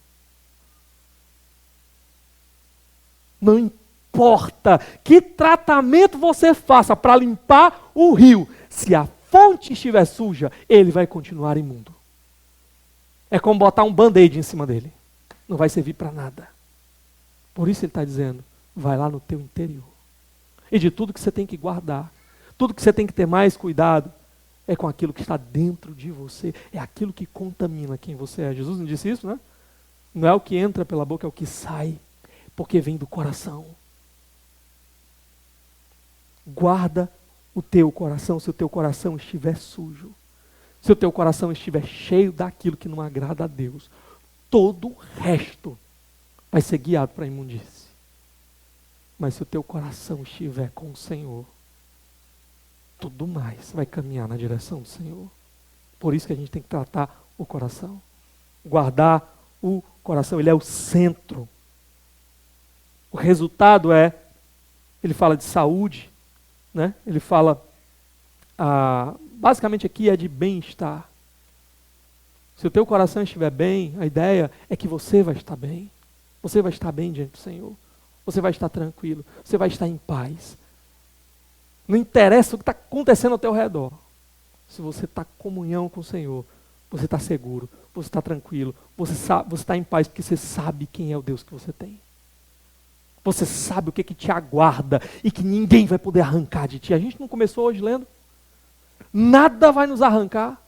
Não importa que tratamento você faça para limpar o rio, se a fonte estiver suja, ele vai continuar imundo. É como botar um band-aid em cima dele. Não vai servir para nada. Por isso ele está dizendo, vai lá no teu interior. E de tudo que você tem que guardar, tudo que você tem que ter mais cuidado, é com aquilo que está dentro de você. É aquilo que contamina quem você é. Jesus não disse isso, né? Não é o que entra pela boca, é o que sai. Porque vem do coração. Guarda o teu coração, se o teu coração estiver sujo. Se o teu coração estiver cheio daquilo que não agrada a Deus, todo o resto vai ser guiado para a imundície. Mas se o teu coração estiver com o Senhor, tudo mais vai caminhar na direção do Senhor. Por isso que a gente tem que tratar o coração. Guardar o coração, ele é o centro O resultado ele fala de saúde, né? Ele fala, basicamente aqui é de bem-estar. Se o teu coração estiver bem, a ideia é que você vai estar bem. Você vai estar bem diante do Senhor. Você vai estar tranquilo. Você vai estar em paz. Não interessa o que está acontecendo ao teu redor. Se você está em comunhão com o Senhor, você está seguro, você está tranquilo, você está em paz, porque você sabe quem é o Deus que você tem. Você sabe o que te aguarda e que ninguém vai poder arrancar de ti. A gente não começou hoje lendo? Nada vai nos arrancar.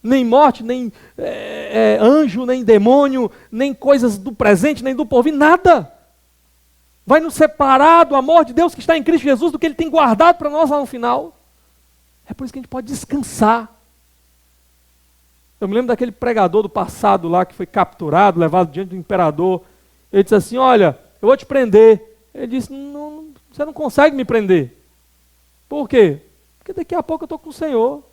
Nem morte, nem anjo, nem demônio, nem coisas do presente, nem do porvir, nada. Vai nos separar do amor de Deus que está em Cristo Jesus, do que Ele tem guardado para nós lá no final. É por isso que a gente pode descansar. Eu me lembro daquele pregador do passado lá, que foi capturado, levado diante do imperador. Ele disse assim, olha, eu vou te prender. Ele disse, não, você não consegue me prender. Por quê? Porque daqui a pouco eu estou com o Senhor.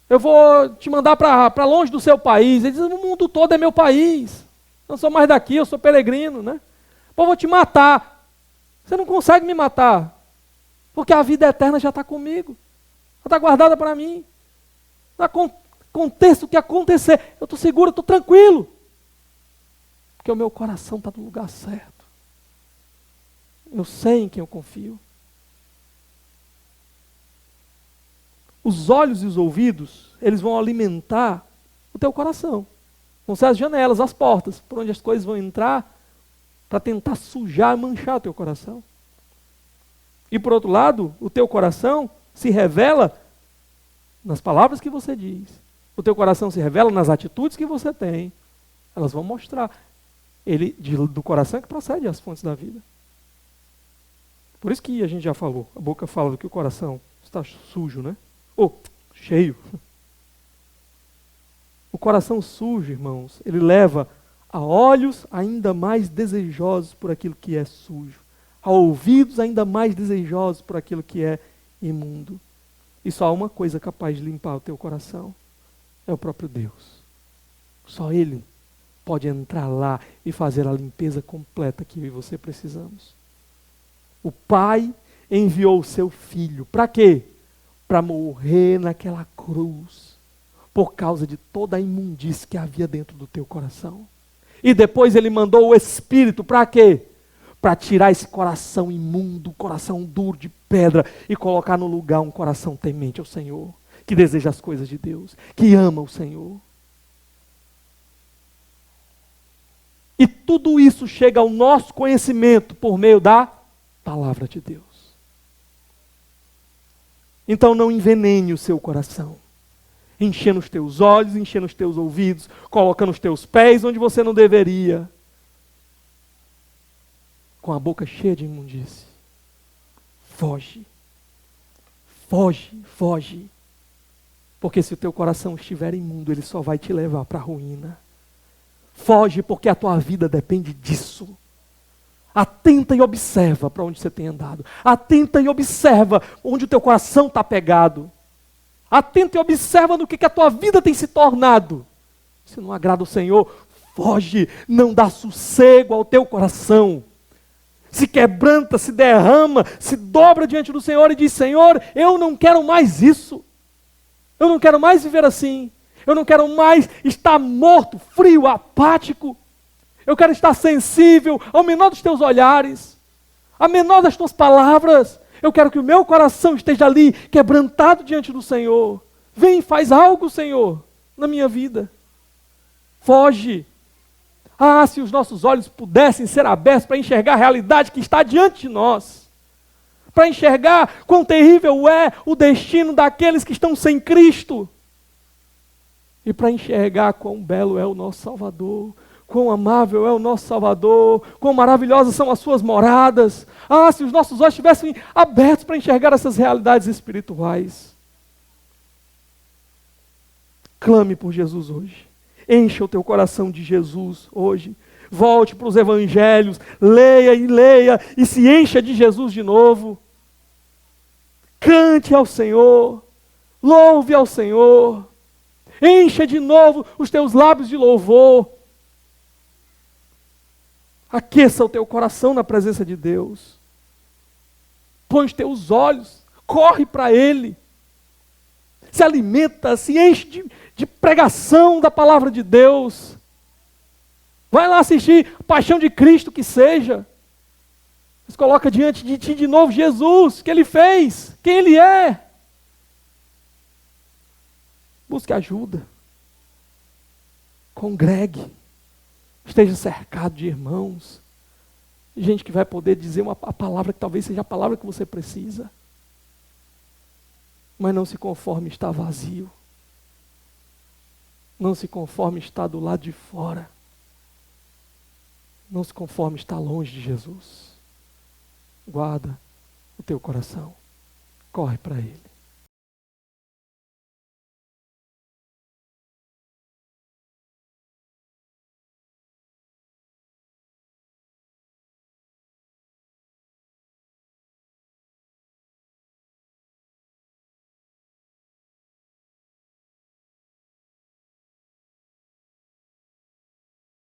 Eu vou te mandar para longe do seu país. Ele diz, o mundo todo é meu país. Eu não sou mais daqui, eu sou peregrino, né? Pô, eu vou te matar. Você não consegue me matar. Porque a vida eterna já está comigo. Já está guardada para mim. Aconteça o que acontecer, eu estou seguro, eu estou tranquilo. Porque o meu coração está no lugar certo. Eu sei em quem eu confio. Os olhos e os ouvidos, eles vão alimentar o teu coração. Vão ser as janelas, as portas, por onde as coisas vão entrar para tentar sujar e manchar o teu coração. E por outro lado, o teu coração se revela nas palavras que você diz. O teu coração se revela nas atitudes que você tem. Elas vão mostrar. Do coração é que procede as fontes da vida. Por isso que a gente já falou, a boca fala do que o coração está sujo, né? Cheio. O coração sujo, irmãos, ele leva a olhos ainda mais desejosos por aquilo que é sujo, a ouvidos ainda mais desejosos por aquilo que é imundo. E só há uma coisa capaz de limpar o teu coração, é o próprio Deus. Só Ele pode entrar lá e fazer a limpeza completa que eu e você precisamos. O Pai enviou o seu Filho, para quê? Para morrer naquela cruz, por causa de toda a imundície que havia dentro do teu coração. E depois Ele mandou o Espírito, para quê? Para tirar esse coração imundo, coração duro de pedra, e colocar no lugar um coração temente ao Senhor, que deseja as coisas de Deus, que ama o Senhor. E tudo isso chega ao nosso conhecimento por meio da palavra de Deus. Então não envenene o seu coração, enchendo os teus olhos, enchendo os teus ouvidos, colocando os teus pés onde você não deveria, com a boca cheia de imundície. Foge, foge, foge. Porque se o teu coração estiver imundo, ele só vai te levar para a ruína. Foge, porque a tua vida depende disso. Atenta e observa para onde você tem andado. Atenta e observa onde o teu coração está pegado. Atenta e observa no que a tua vida tem se tornado. Se não agrada o Senhor, foge, não dá sossego ao teu coração. Se quebranta, se derrama, se dobra diante do Senhor e diz, Senhor, eu não quero mais isso. Eu não quero mais viver assim. Eu não quero mais estar morto, frio, apático. Eu quero estar sensível ao menor dos teus olhares, a menor das tuas palavras. Eu quero que o meu coração esteja ali, quebrantado diante do Senhor. Vem, faz algo, Senhor, na minha vida. Foge. Ah, se os nossos olhos pudessem ser abertos para enxergar a realidade que está diante de nós. Para enxergar quão terrível é o destino daqueles que estão sem Cristo. E para enxergar quão belo é o nosso Salvador, quão amável é o nosso Salvador, quão maravilhosas são as suas moradas. Ah, se os nossos olhos estivessem abertos para enxergar essas realidades espirituais. Clame por Jesus hoje. Encha o teu coração de Jesus hoje. Volte para os evangelhos, leia e se encha de Jesus de novo. Cante ao Senhor, louve ao Senhor. Encha de novo os teus lábios de louvor. Aqueça o teu coração na presença de Deus. Põe os teus olhos, corre para Ele. Se alimenta, se enche de pregação da palavra de Deus. Vai lá assistir a Paixão de Cristo, que seja. Mas coloca diante de ti de novo Jesus, o que Ele fez, quem Ele é. Busque ajuda. Congregue. Esteja cercado de irmãos. Gente que vai poder dizer a palavra que talvez seja a palavra que você precisa. Mas não se conforme estar vazio. Não se conforme estar do lado de fora. Não se conforme estar longe de Jesus. Guarda o teu coração. Corre para Ele.